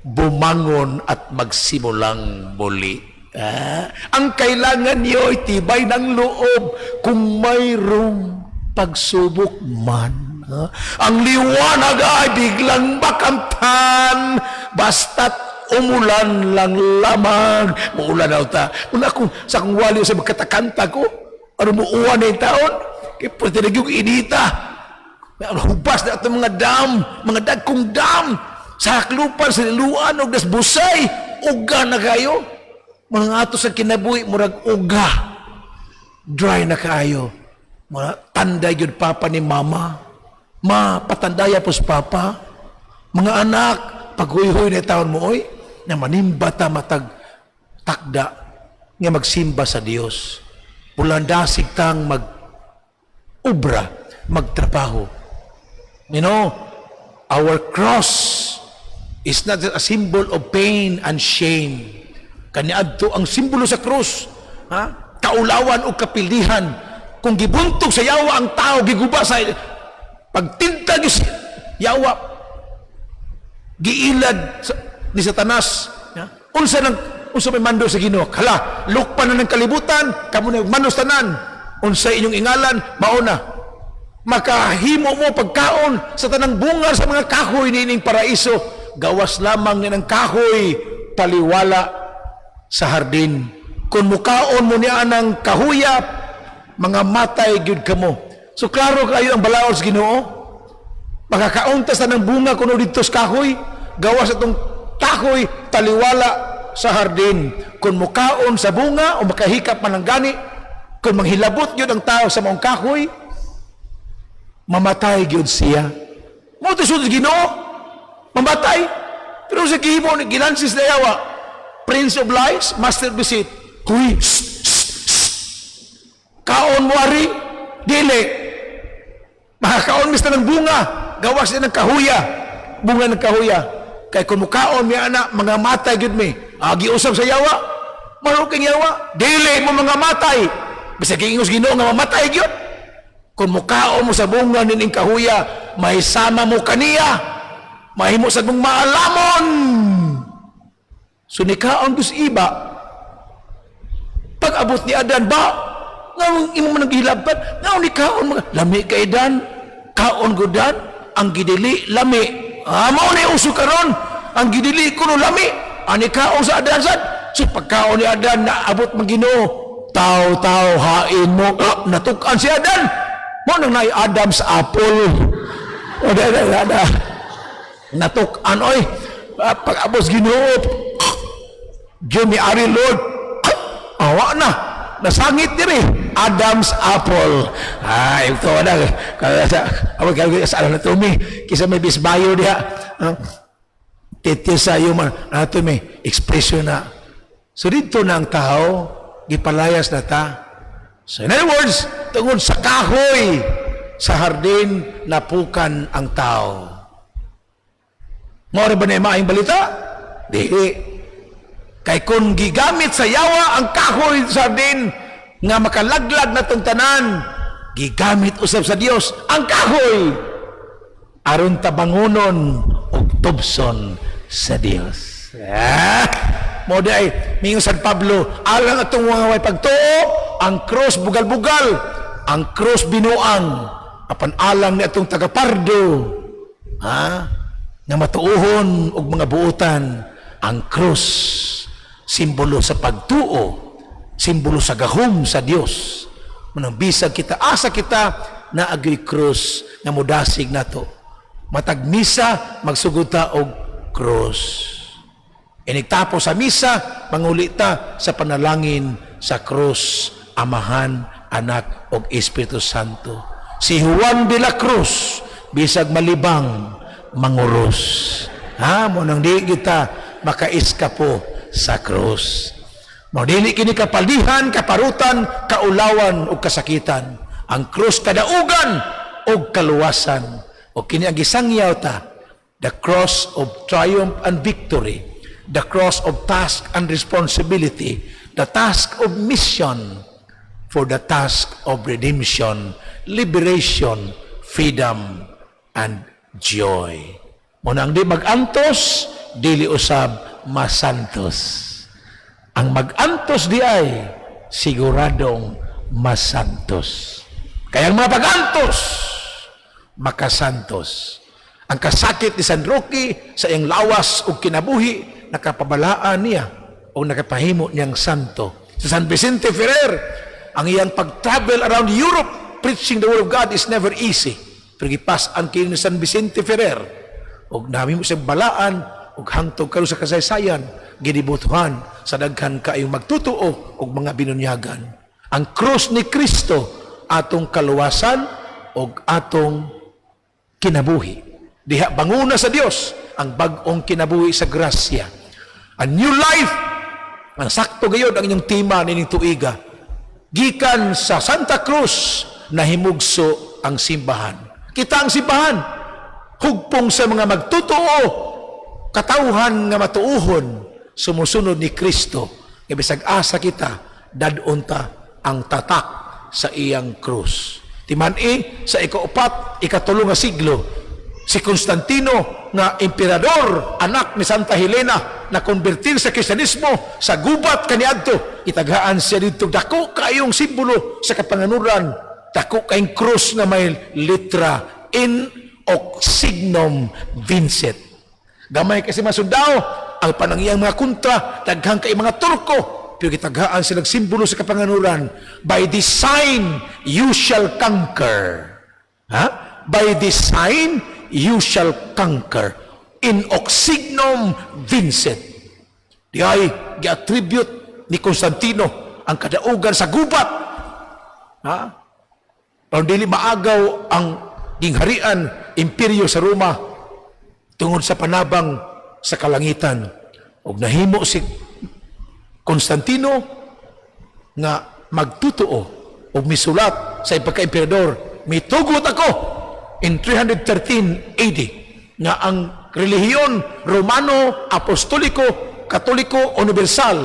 Bumangon at magsimulang muli. Ang kailangan niyo ay tibay ng loob kung mayroong pagsubok man. Ang liwanag ay biglang makamtan basta't umulan lang lamang. Muulan daw ta. Una kung sa kong wali sa magkatakanta ko, ano mo uwan na yung taon? Kaya pwede na yung inita. Hubas na ito mga dam, mga dagkong dam. Sa haklupan, sa niluan, o das busay, uga na kayo. Mga ato sa kinabuhi, murag uga. Dry na kayo. Mga tanda yun papa ni mama. Ma, patandaya pos papa. Mga anak, paghuy-huy na taon mo, oy, na manimba ta matag takda nga magsimba sa Dios. Bulandasig tang mag-ubra, magtrabaho. You know, our cross is not a symbol of pain and shame. Kaniadto ang simbolo sa krus, ha? Kaulawan o kapilihan. Kung gibuntog sa yawa ang tao, giguba sa pagtinta ni yawa, giilad ni Satanas. Ya? Unsa may mando sa Ginoo? Hala, lukpan na ng kalibutan, kamo na mando sa tanan. Unsa inyong ingalan, mauna. Makahimo mo pagkaon sa tanang bunga sa mga kahoy nining paraiso. Gawas lamang ni ng kahoy, taliwala sa hardin. Kung mukaon mo niya ng kahuyap, mga matay gyud kamo. So klaro kayo ang balaod sa Ginoo. Makakauntas na ng bunga kuno dito sa kahoy, gawas atong kahoy taliwala sa hardin. Kung mukaon sa bunga o makahikap man ng gani, kung manghilabot gyud ang tao sa maong kahoy, mamatay gyud siya. Mo to sa Ginoo, mamatay. Pero sa gihimo ni ginansis na yawa, Prince of Lies, Master Visit. Huy, kaon mo ari, dili. Makakaon mis na ng bunga, gawas na ng kahuya, bunga ng kahuya. Kay kung mukaon mi anak, mga matay gyud mi. Agi usab sa yawa, maruking yawa, dili mo mga matay. Bisag ingos Ginoo nga mamatay gyud. Kung mukaon mo sa bunga nining kahuya, may sama mo kaniya, mahimo sa mong maalamon. So nikaon kus iba, pag abot ni Adan ba, nga imo man naghilabad, nga ni kaon mga lami kay Dan, kaon gudan, ang gidili lami. Mao ni uso karon, ang gidili kuno lami, ani kaon sa Adan sad. So pagkaon ni Adan na abot man Ginoo, taw hain mo, natukan si Adan. Mo nang nay Adam's apple. O da. Natukan oy. Pag abot Ginoo, Jimmy Ari Lord, awa na. Nasangit diri Adam's apple. Ito na sa ano na tumi kisa may bisbayo diha titi sa human ato may expression na So dito na ang tao, gipalayas na ta. So in other words, tungod sa kahoy, sa hardin, napukan ang tao. Mao ba na yung maayong balita? Dili. Kay kung gigamit sa yawa ang kahoy sa hardin, nga makalaglag na itong tanan, gigamit usab sa Dios ang kahoy aron tabangonon og tubson sa Dios. Mo day mingon San Pablo, alang atong mga way pagtuo, ang cross bugal-bugal, ang cross binuang, apan alang ni atong tagapardo, nga matuohon og mga buutan, ang cross simbolo sa pagtuo, simbolo sa gahom sa Dios. Manang bisag kita, asa kita na agoy cross nga modasig nato. Matag misa, magsugod ta og cross. Inigtapos sa misa, mangulita sa panalangin sa cross, Amahan, Anak, og Espiritu Santo. Si Juan de la Cruz, bisag malibang, manguros. Munang di kita makaiskapo sa cross. Dili kini kapalihan, kaparutan, kaulawan o kasakitan. Ang krus kadaugan o kaluwasan. O kini ang gisangyaw ta, the cross of triumph and victory, the cross of task and responsibility, the task of mission, for the task of redemption, liberation, freedom, and joy. Munang di magantos, dili usab masantos. Ang magantos di ay siguradong masantos. Kaya ang mga pagantos, makasantos. Ang kasakit ni San Roque sa iyang lawas o kinabuhi, nakapabalaan niya o nakapahimo niyang santo. Sa San Vicente Ferrer, ang iyang pag-travel around Europe, preaching the word of God is never easy. Pero gipas-an kini ni San Vicente Ferrer, o nami mo siyang balaan, o hangtog karon sa kasaysayan, ginibutuhan sa daghan kaayong magtutuo og mga binunyagan. Ang krus ni Kristo atong kaluwasan og atong kinabuhi. Diha banguna sa Dios ang bag-ong kinabuhi sa grasya. A new life. Ang sakto gayud ang inyong tema nining tuiga. Gikan sa Santa Cruz nahimugso ang simbahan. Kita ang simbahan. Hugpong sa mga magtutuo, katawhan nga matuuhon, sumusunod ni Kristo. Ibisag asa kita, dadon ta ang tatak sa iyang krus. Timan-i sa ika-4, ika-3 nga siglo, si Constantino nga emperador, anak ni Santa Helena, na konvertir sa Kristiyanismo, sa gubat kaniadto, itaghaan siya dito, dako kayong simbolo sa kapanganuran, dako kayong krus na may litra, in o signum vincit. Gamay kasi mga sundao, ang panangyang mga kontra, daghang kay mga Turko, pero kitaghaan silang simbolo sa kapanganuran. By this sign, you shall conquer. By this sign, you shall conquer. In oxignum vincit. Di ay, gi-attribute ni Constantino ang kadaugan sa gubat. Pero dili maagaw ang gingharian, imperyo sa Roma, tungod sa panabang sa kalangitan. Og nahimo si Constantino nga magtutuo o misulat sa ipagka-emperador, mitugot ako in 313 AD nga ang relihiyon Romano, Apostoliko, Katoliko, Universal,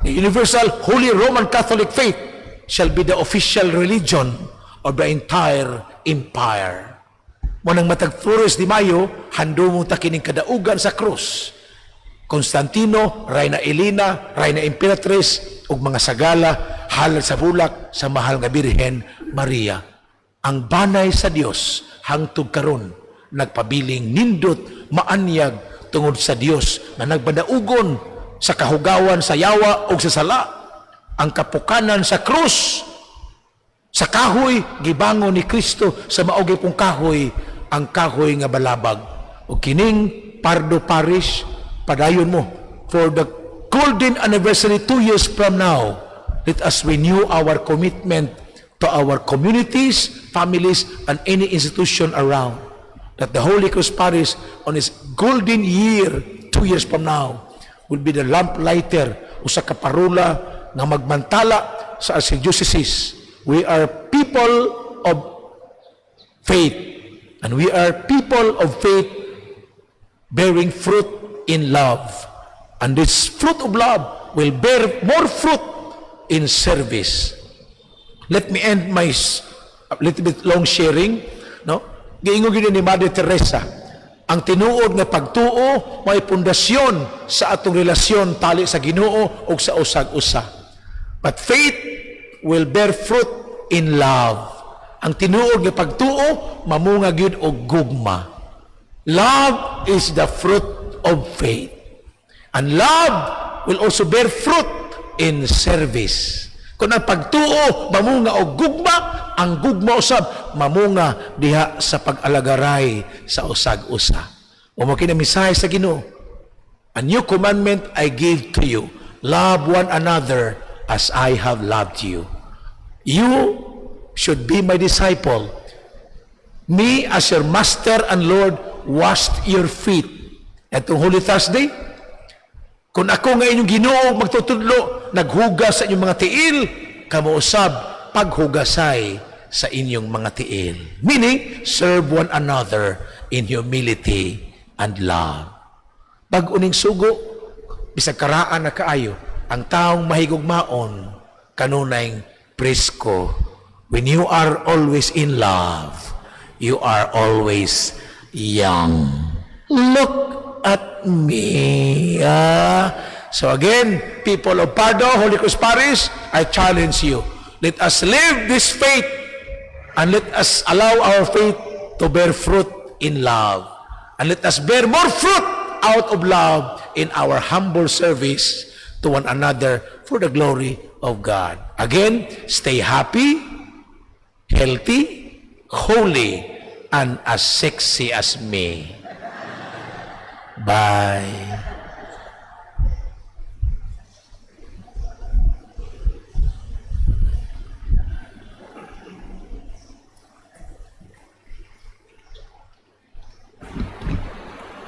the Universal Holy Roman Catholic Faith shall be the official religion of the entire empire. Munang matag Flores de Mayo, hando mo ta kining kadaugan sa krus. Constantino, Reyna Elena, Reyna Imperatriz, ug mga sagala, halal sa bulak, sa mahal nga Birhen Maria. Ang banay sa Dios hangtod karon nagpabiling nindot maanyag tungod sa Dios na nagbadaugon sa kahugawan sa yawa ug sa sala. Ang kapukanan sa krus, sa kahoy gibangon ni Kristo sa maugay pong kahoy, ang kahoy nga balabag. O kining Pardo Parish, padayon mo, for the golden anniversary 2 years from now, let us renew our commitment to our communities, families, and any institution around. That the Holy Cross Parish on its golden year 2 years from now will be the lamplighter usa ka parula nga magmantala sa archdiocese. We are people of faith, and we are people of faith bearing fruit in love. And this fruit of love will bear more fruit in service. Let me end my a little bit long sharing, no? Giingon gyud ni Mother Teresa, ang tinuod nga pagtuo may pundasyon sa atong relasyon tali sa Ginoo ug sa usag-usa. But faith will bear fruit in love. Ang tinuod nga pagtuo mamunga gyud og gugma. Love is the fruit of faith. And love will also bear fruit in service. Kung ang pagtuo mamunga og gugma, ang gugma usab mamunga diha sa pag-alagaray sa usag-usa. O mo kini mensahe sa Ginoo. A new commandment I give to you, love one another as I have loved you. You should be my disciple. Me as your master and Lord washed your feet. Itong Holy Thursday, kung ako nga inyong Ginoo magtutudlo, naghugas sa inyong mga tiil, kamo usab paghugasay sa inyong mga tiil. Meaning, serve one another in humility and love. Pag uning sugo, bisag karaan na kaayo, ang taong mahigugmaon, kanunay presko. When you are always in love, you are always young. Look at me. So again, people of Pardo, Holy Cross Parish, I challenge you. Let us live this faith and let us allow our faith to bear fruit in love. And let us bear more fruit out of love in our humble service to one another for the glory of God. Again, stay happy, healthy, holy, and as sexy as me. Bye.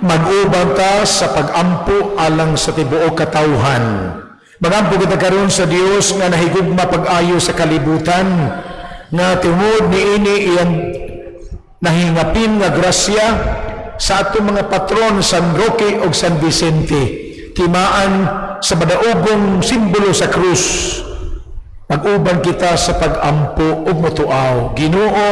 Mag-ubang ka sa pag-ampo alang sa tibuok katawhan. Magampo kita karon sa Dios nga nahigugma pag-ayo sa kalibutan, nga tungod niini iyang nahingapin nga grasya sa atong mga patron San Roque ug San Vicente, timaan sa madaugong simbolo sa krus. Mag-ubang kita sa pag-ampo ug motuaw. Ginoo,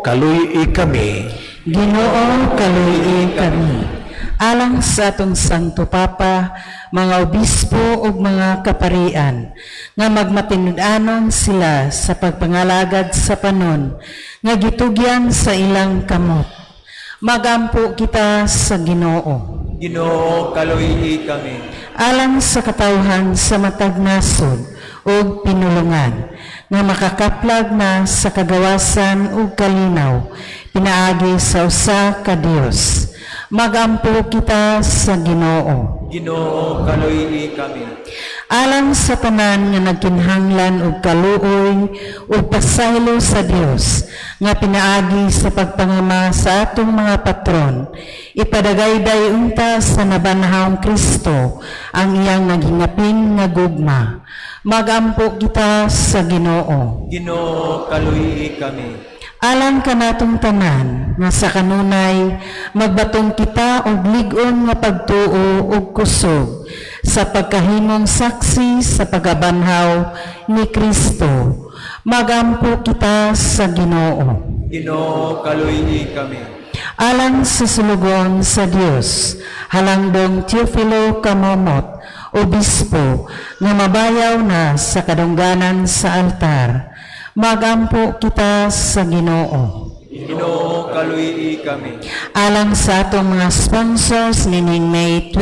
kaluy kami. Ginoo, kaluy kami. Alang sa atong Santo Papa, mga obispo ug mga kaparian, nga magmatinud-anon sila sa pagpangalagad sa panon, nga gitugyan sa ilang kamot. Magampo kita sa Ginoo. Ginoo, kaluy kami. Alang sa katawhan sa matag nasod ug pinulungan, nga makakaplag na sa kagawasan ug kalinaw, pinaagi sa usa ka Dios. Magampo kita sa Ginoo. Ginoo, kaluy kami. Alang sa tanan nga nagkinhanglan og kaluoy ug pasaylo sa Dios, nga pinaagi sa pagpangama sa atong mga patron, ipadagayday unta sa nabanhawng Kristo ang iyang naghingapin nga gugma. Magampo kita sa Ginoo. Ginoo, kaluy kami. Alang kanatong tanan nga sa kanunay magbatong kita og lig-on nga pagtuo ug kusog sa pagkahimong saksi sa pagabanhaw ni Kristo. Magampo kita sa Ginoo. Ginoo, kaluy kami. Alang sa sulugon sa Dios, halangdong Teofilo Kamomot, obispo nga mabayaw na sa kadungganan sa altar. Magampo kita sa Ginoo. Ginoo, kaluy kami. Alang sa atong mga sponsors nining May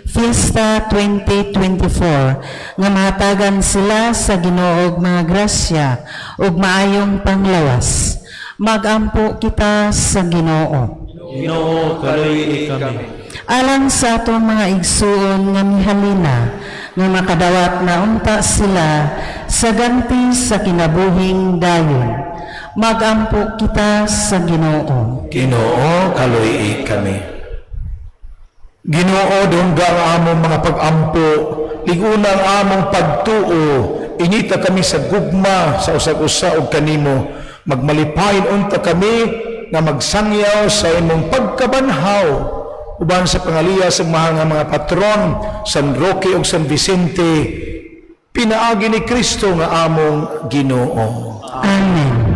Fiesta 2024, nga mahatagan sila sa Ginoo og mga grasya ug maayong panglawas. Magampo kita sa Ginoo. Ginoo, kaluy kami. Alang sa atong mga igsuon nga mihalina, nga makadawat na unta sila sa ganti sa kinabuhing dayon. Magampo kita sa Ginoo. Ginoo, kaluy kami. Ginoo, dungga ang among mga pag-ampo liguna ang among pagtuo, inita kami sa gugma sa usag-usa og kanimo, magmalipayon unta kami nga magsangyaw sa imong pagkabanhaw uban sa pangaliya sa mahal nga mga patron San Roque ug San Vicente, pinaagi ni Kristo nga among Ginoo. Amen.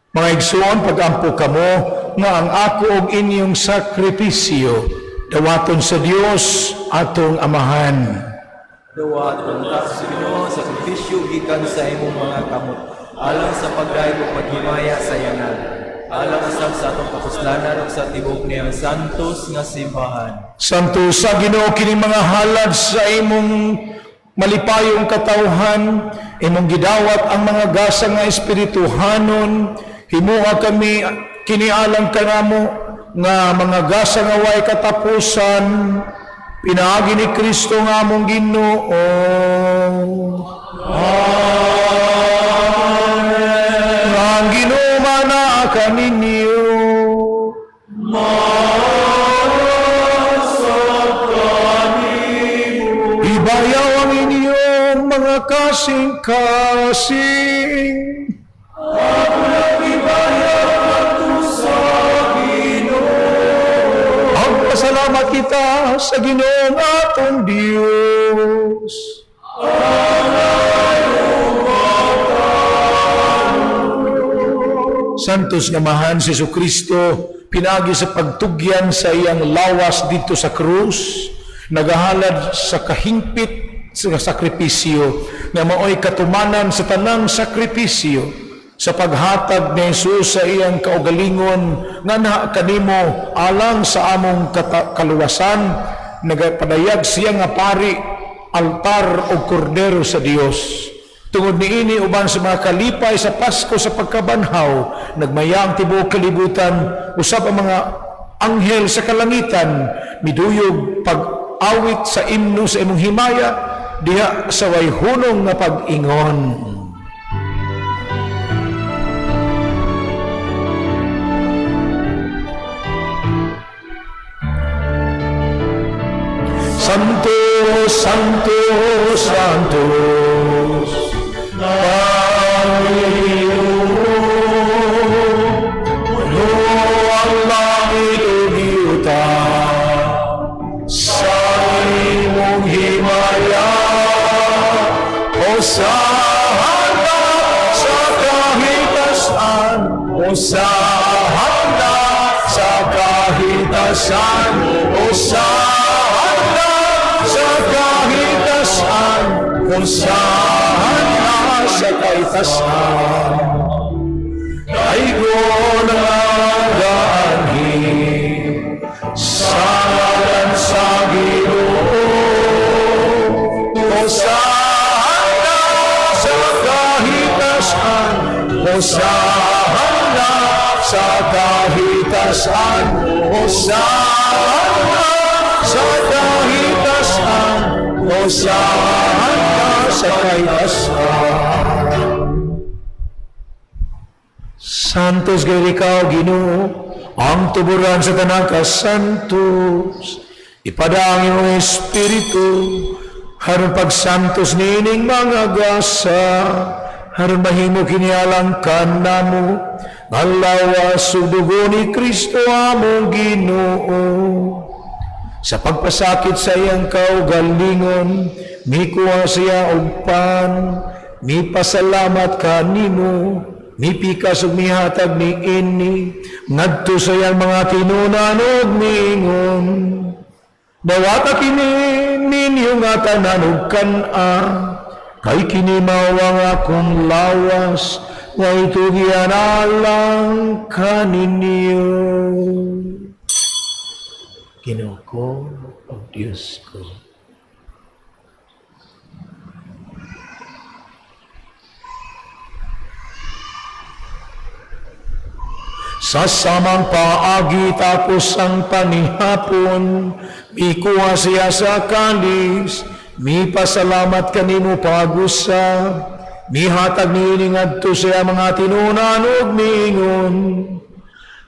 Mga igsoon, pagampo kamo nga ang ako og inyong sakripisyo dawaton sa Dios atong Amahan. Dawat kontak sa Ginoo sa sakripisyo gikan sa imong mga kamot, alang sa pagdayeg ug paghimaya sa yanan, alang usab sa atong kapuslanan ug sa tibuok niyang santos nga simbahan. Santo sa Ginoo kini mga halad sa imong malipayong katawhan, imong gidawat ang mga gasa nga espirituhanon, himuha kami kinialang kanamo nga mga gasa nga way katapusan, pinaagi ni Kristo nga among Ginoo. Amen. Nga ang Ginoo mana kaninyo. Ibayaw ang inyong mga kasing-kasing. Ako nag-ibayaw ato sa Ginoo. Ang pasalamat kita sa Ginoong atong Diyos. Santos nga Mahan si Jesucristo, pinagi sa pagtugyan sa iyang lawas dito sa krus, nagahalad sa kahingpit sa sakripisyo nga mao'y katumanan sa tanang sakripisyo sa paghatag ni Jesus sa iyang kaugalingon nga naa kanimo alang sa among kaluwasan, nagapadayag siya nga pari, altar o kordero sa Dios. Tungod niini uban sa mga kalipay sa Pasko sa pagkabanhaw, nagmayang tibuok kalibutan, usab ang mga anghel sa kalangitan, miduyog pag-awit sa imno sa imong himaya, diha sa way hunong nga pag-ingon. Santo, Santo, Santos, Panginoon, puno ang langit o diuta, sa imong himaya, Hosana sa kahitasan, Hosana sa kahitasan, Hosana sa kahitasan, Hosana sa kahitasan. Daigon ang gaanhin sa ngalan sa Ginoo, Hosana sa kahitasan, Hosana sa kahitasan, Hosana sa kahitasan, Hosana sa kahitasan. Santos gayud ikaw, Ginoo, ang tuburan sa tanang kasantos. Ipadang iyong Espiritu, haron pagsantos nining mga gasa, haron mahimo kinialang kanamo, ngalawas ug dugo ni Kristo among Ginoo. Sa pagpasakit sa iyang kaugalingon, mikuha siya og pan, mipasalamat kanimo, mipikas ug mihatag ni ini, ngadto sa iyang mga tinunan ug miingon. Dawata kini ninyo nga tanan ug kan-a, kay kini mao ang akong lawas, nga itugyan alang kaninyo. Ginoo ko, o Diyos ko. Sa samang paagi tapos ang panihapon, mikuha siya sa kalis, mipasalamat kanimo pag-usab, mihatag niini ngadto siya mga tinunan ug miingon.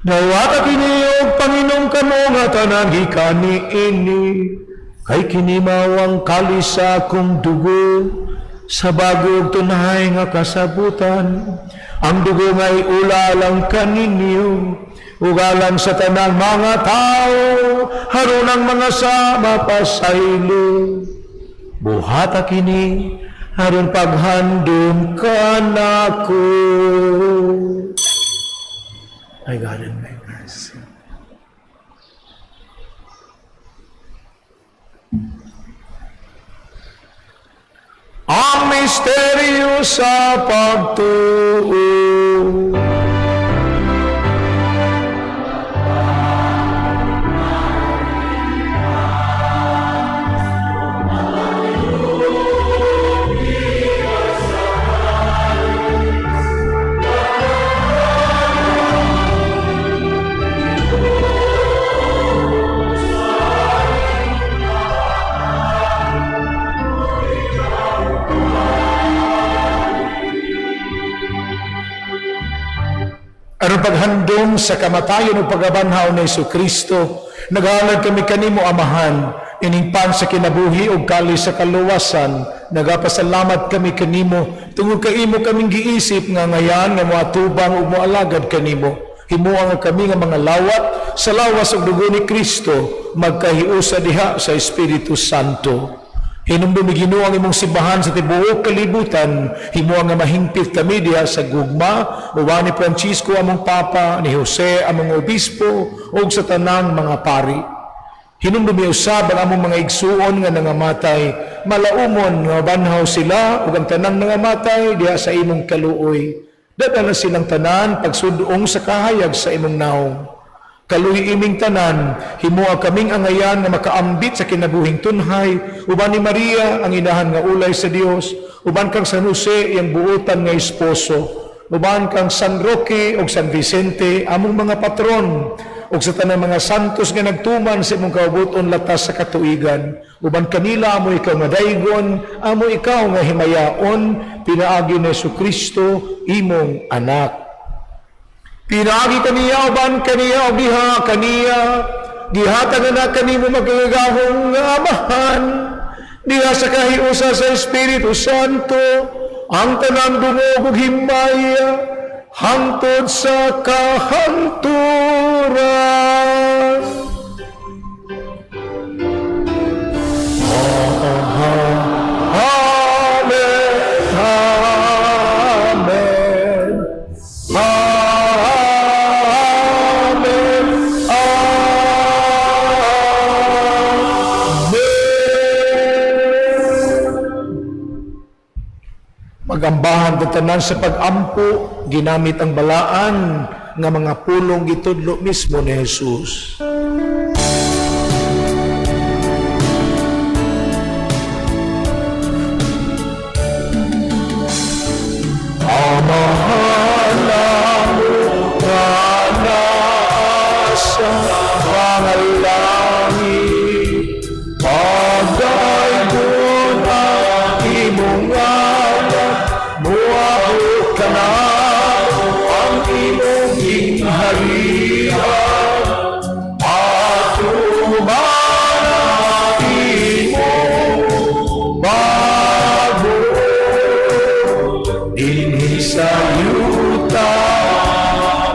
Nawata kini og Panginoon kamo nga tanan gikan niini, kay kini mao ang kalis sa akong dugo, sa bagog tunay nga kasabutan. Ang dugo nga iula lang kaninyo, ugalang sa tanang mga tao, haron ang mga sama pasaylo. Buhata kini, haron paghandom ka nako. My God and my mercy. Ang misteryo sa pagtuo. Aron paghandom sa kamatayon o pagabanhaw ni Jesucristo, naghalad kami kanimo Amahan, iningpan sa kinabuhi o kalis sa kaluwasan, nagapasalamat kami kanimo, tungod kaimo kaming giisip nga ngayan nga moatubang o moalagad kanimo. Himuang kami nga mga lawat sa lawas ug dugo ni Kristo, magkahiusa diha sa Espiritu Santo. Hinumdum ni Ginoo ang imong simbahan sa tibuok kalibutan, himuang nga mahingpit kami diha sa gugma, uban ni Francisco among Papa, ni Jose among Obispo, ug sa tanang mga pari. Hinumdumi usab ang among mga igsuon nga nangamatay, malaumon nga banhaw sila ug ang tanan nangamatay diha sa imong kaluoy. Dadala silang tanan pagsudoong sa kahayag sa imong naong. Kaluy iming tanan, himuha kaming angayan nga makaambit sa kinabuhing tunhay, uban ni Maria ang inahan nga ulay sa Dios, uban kang San Jose iyang buotan nga esposo, uban kang San Roque ug San Vicente among mga patron, ug sa tanang mga santos nga nagtuman sa imong kaubuton latas sa katuigan, uban kanila amo ikaw madaygon, amo ikaw nga himayaon, pinaagi ni Jesucristo imong anak. Pinaagi kaniya uban kaniya o diha kaniya, gihatag na kanimo magagahong nga amahan, diha sa kahiusa sa Espiritu Santo, ang tanang dungog ug himaya, hangtod sa kahanturan. Amen. Amen. Amen. Magambahan ta tanan sa pag-ampo, ginamit ang balaan nga mga pulong gitudlo mismo ni Jesus. Amahan mo ka sa mga langit, pagdaygon ang imong anak, muabot ka na ang imong ingharian, patuman ang imong bago. Dinhi sa yuta,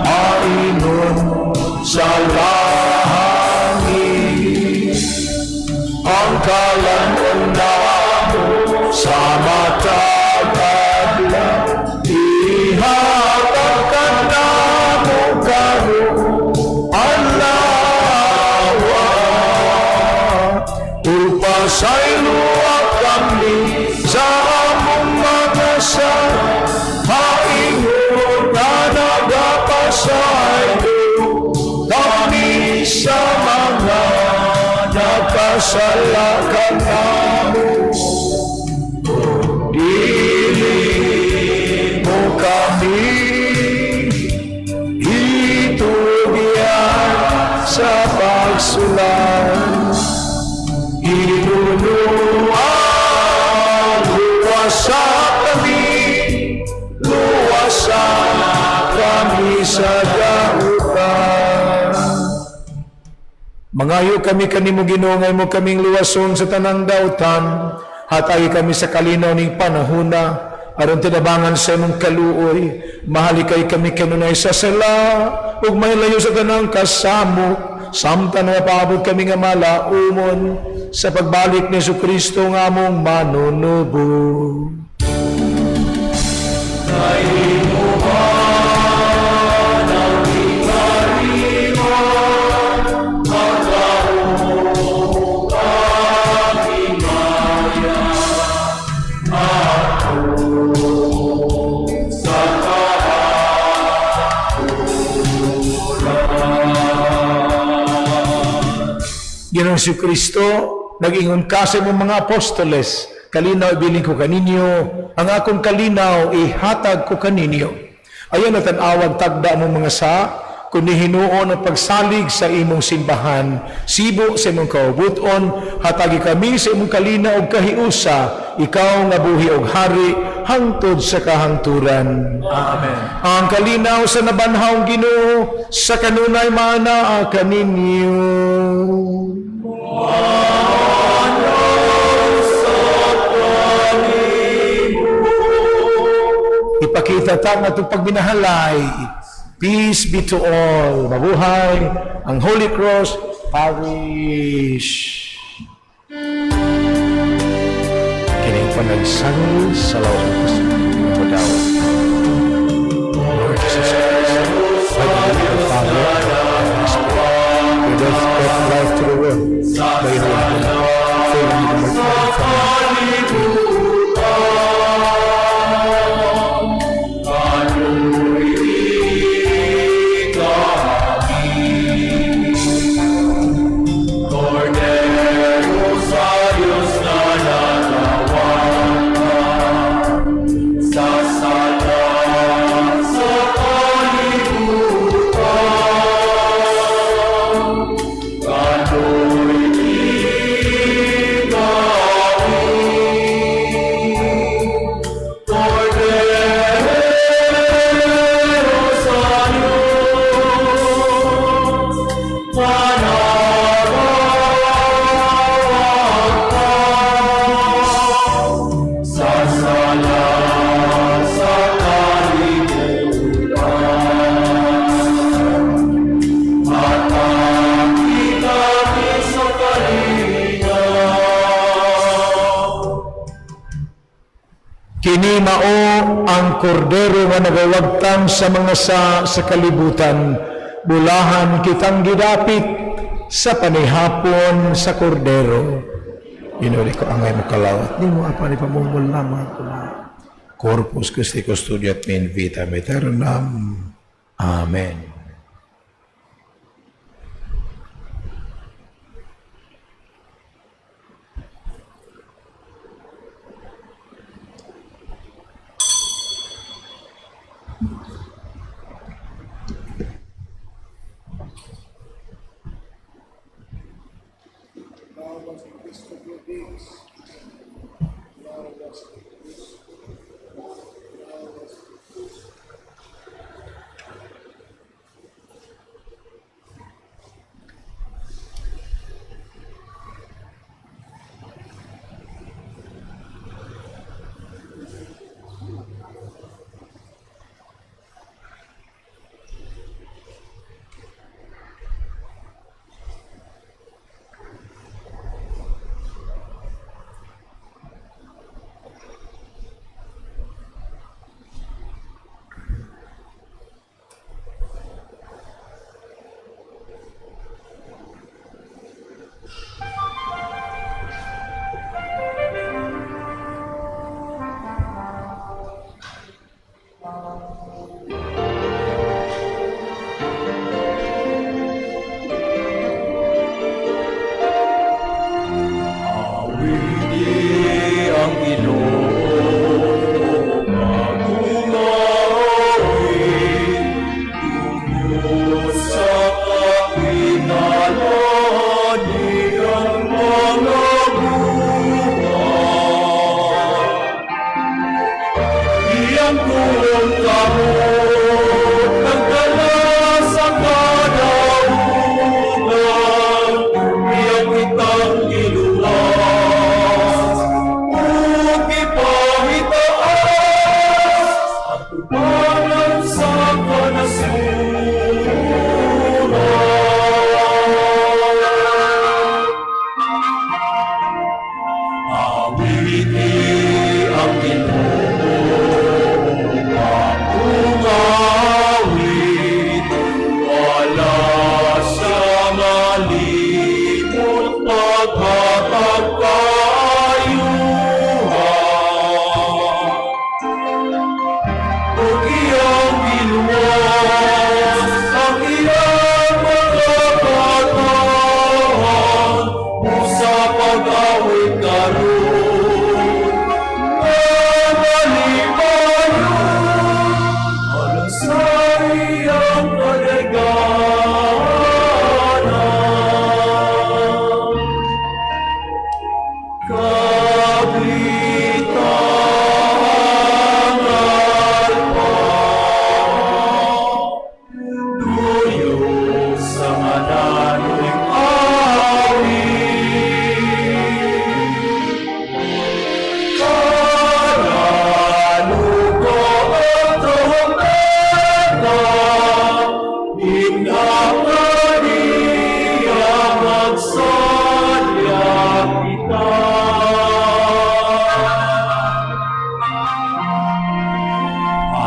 maingon sa langit, ang kalanon namo sa matag adlaw, ihatag ka namo karon alawa, upasaylo kami sa among mga haingon na nagapasaylo kami sa mga nakasalakan namo. Dili mo kami itugyan sa pagsulan, inunuan luwasa kami sa dautan. Mangayo kami kanimo Ginoo, ngay mo kaming luwason sa tanang dautan, hatay kami sa kalinaw ning panahona, aron tinabangan sa imong kaluoy, mahalikay kami kanunay sa sala, ug may layo sa tanang kasamok, samtang nga paabot kami nga malaumon, sa pagbalik ni Jesucristo nga among manunubo. Ginoong Jesucristo, nag-ingon ka sa imong mga apostoles, kalinaw ibiling ko kaninyo, ang akong kalinaw ihatag ko kaninyo. Ayan na tan-awag tagda mong mga sa, kundi hinuon ang pagsalig sa imong simbahan, sibo sa imong kaubuton, hatagi kami sa imong kalinaw og kahiusa, ikaw nga buhi og hari, hangtod sa kahangturan. Amen. Ang kalinaw sa nabanhawng Ginoo, sa kanunay mana kaninyo. Ipakita ta nga itong pagbinahalay. Peace be to all. Mabuhay ang Holy Cross Parish. Kining panagsangol sa lawang pagdaw. Lord Jesus Christ, by the name of the Father, and the Holy Spirit, death, brought life to the world. By your will, failing the mercy. Kini mao ang kordero nga nagawagtang sa mga sa kalibutan, bulahan kitang gidapit sa panihapon sa kordero. Inuli ko angay mo kalawat, di mo apa ni pamungol na mga kula. Corpus Christi custodiat min vitam aeternam. Amen.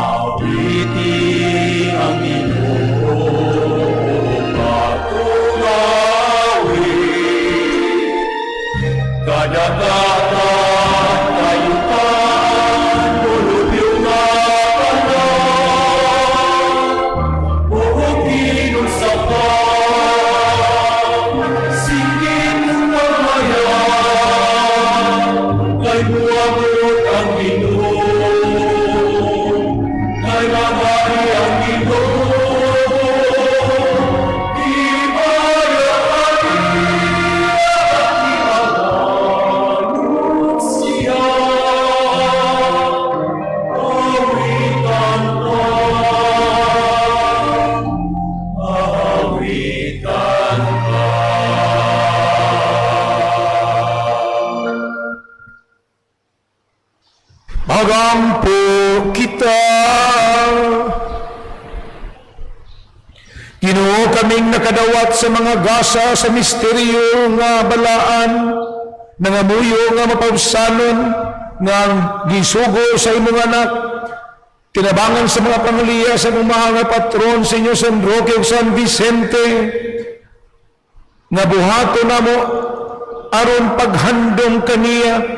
Awiti ang Ginoo, patuloy Mao kaming nakadawat sa mga gasa sa misteryo nga balaan, nangamuyo nga mapausanon, nga gisugo sa imong anak, tinabangan sa mga pamilya sa mga mahal nga patron sa inyo San Roque ug San Vicente, nga buhaton namo aron paghandom kaniya,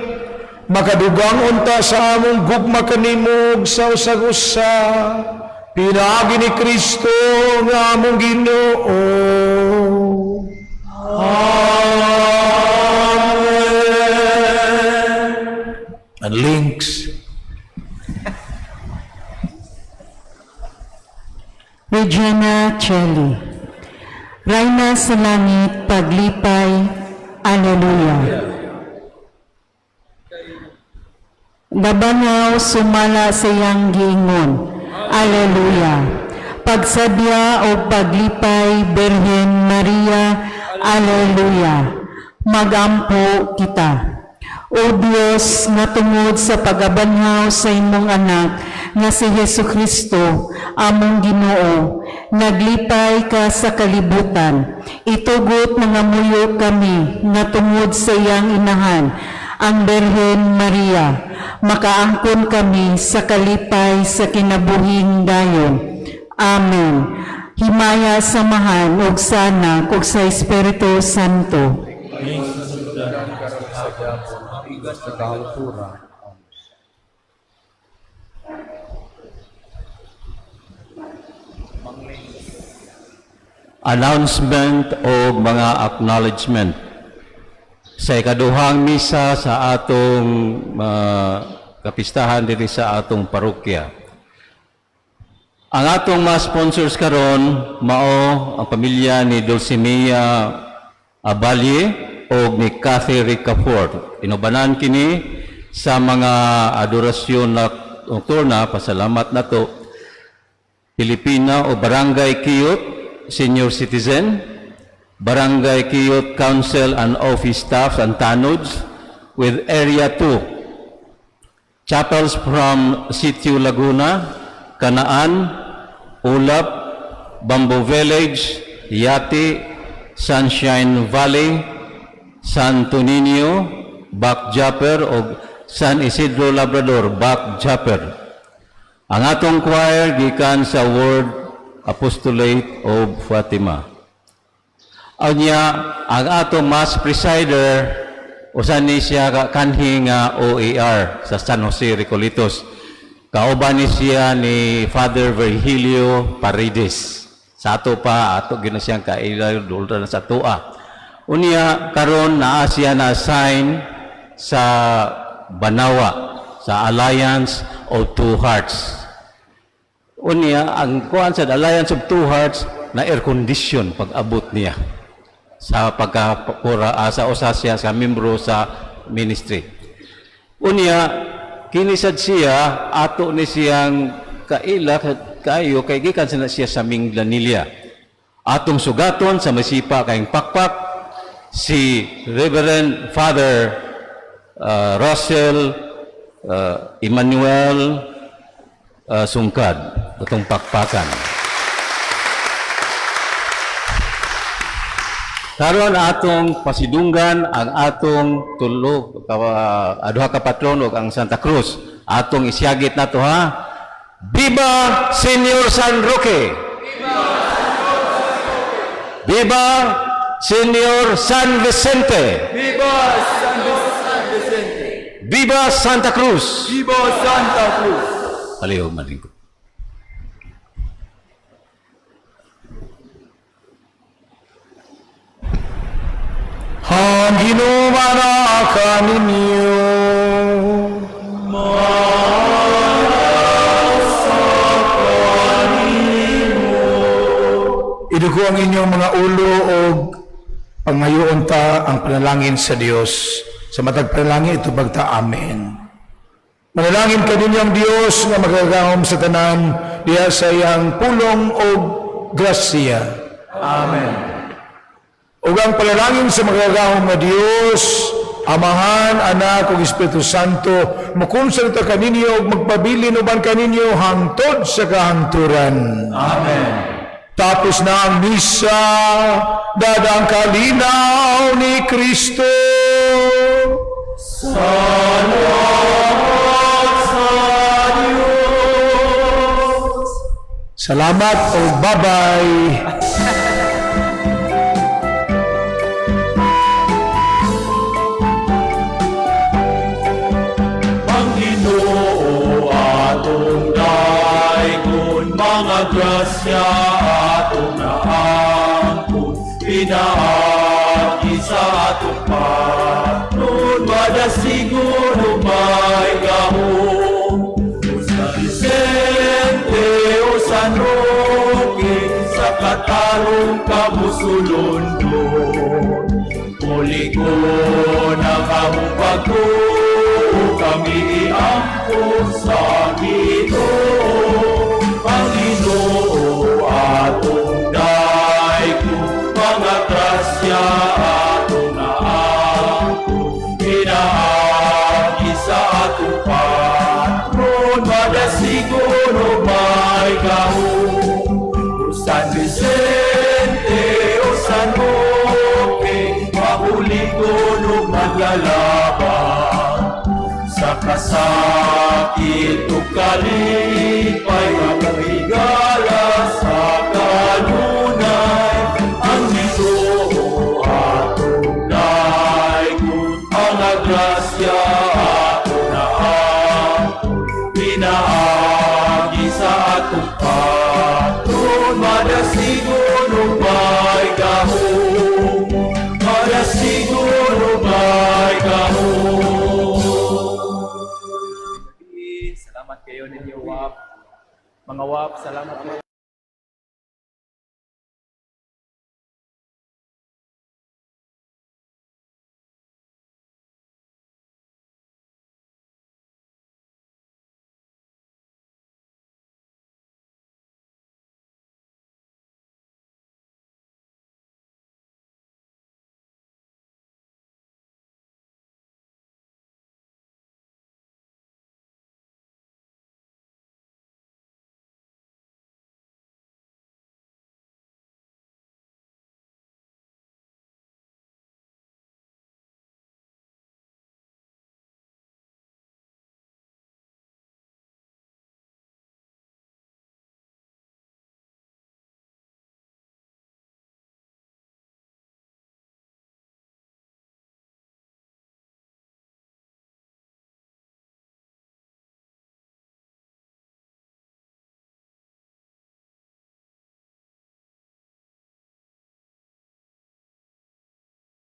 makadugang unta sa among gugma kanimo ug sa usag-usa. Pinagi ni Kristo nga among Ginoo. Amen. And links. Regina Celli. Rayna sa langit, paglipay, Alleluia. Nabangaw sumala sa iyang giingon, Alleluia. Pagsadya o paglipay, Birhen Maria, Alleluia. Magampo kita. O Diyos, nga tungod sa pagabanhaw sa imong anak, nga si Hesu Kristo, among Ginoo, naglipay ka sa kalibutan. Itugot nangamuyo kami, nga tungod sa iyang inahan, ang Birhen Maria, makaangkon kami sa kalipay sa kinabuhing dayon. Amen. Himaya samahan ug sa Anak ug sa Espiritu Santo. Announcement o mga acknowledgement. Sa ikaduhang misa sa atong kapistahan diri sa atong parokya. Ang atong mga sponsors karon mao ang pamilya ni Dulcimia Abalye o ni Cathy Ricafort. Inubanan kini sa mga adorasyon na nokturna, pasalamat na to. Pilipina o Barangay Kiyot Senior Citizen, Barangay Kiyot Council and Office Staff and Tanods with Area 2, chapels from Sitio Laguna, Kanaan, Ulap, Bamboo Village, Yati, Sunshine Valley, Santo Niño, Backjumper o San Isidro Labrador, Backjumper. Ang atong choir gikan sa Word Apostolate of Fatima. Anya ang atong mass presider usan ni siya kanhi nga OAR sa San Jose Recolitos. Kauban ni siya ni Father Virgilio Paredes. Sa ato pa ato gina siyang kailay dulta na sa tua. Unya karon naa siya na assign sa Banawa sa Alliance of Two Hearts. Unya ang kuan sa Alliance of Two Hearts na air condition pag-abot niya sa pagkapura sa usa siya sa membro sa ministry. Unya kinisad siya ato ni siyang kaila kayo kay gikan siya sa Minglanilla. Atong sugaton sa masipa kayong pakpak si Reverend Father Russell Emmanuel Sungkad atong pakpakan. Karon atong pasidunggan ang atong tulo aduha ka patron ug ang Santa Cruz. Atong isyagit nato ha. Viva Senior San Roque! Viva Senior San Vicente! Viva San Vicente! Viva Santa Cruz! Viva Santa Cruz! Paliw malingkod. Ang ginumana ka ninyo. Idugo ang inyong mga ulo o pangayoon ta ang panalangin sa Dios. Sa matag panalangin ito bagta amen. Manalangin ka ninyo ang Dios na magagahom sa tanan diya sa iyang pulong o grasya. Amen. Ug ang panalangin sa magagahom nga Dios, Amahan, Anak ug Espiritu Santo, makunsa ta kaninyo ug magpabilin uban kaninyo hangtod sa kahangturan. Amen. Tapos na ang misa, dadang kalinaw ni Kristo. Salamat o bye-bye. Panginoon atong daigон, mga grasya atong naangkon, pinaagi sa atong patron, madasigon o may gahom. O San Vicente o San Roque, sa katarong kamusulundon, Mulikon ang among pagko, kami iangkon sa Ginoo. Panginoon atong daigko, mga grasya atong naangkon, pinaagi sa atong patron, madasigon o may gahom. O San Vicente o San Roque, mahuligon o maglalaban, sa kasakit o kalipay, makahigala sa kanunay. Ang Ginoo atong daigko, mga grasya atong naangkon, pinaagi sa atong patron, madasigon o may gahom, madasigon o may gahom. Salamat kayo ninyo, WAP. Mga WAP, salamat po.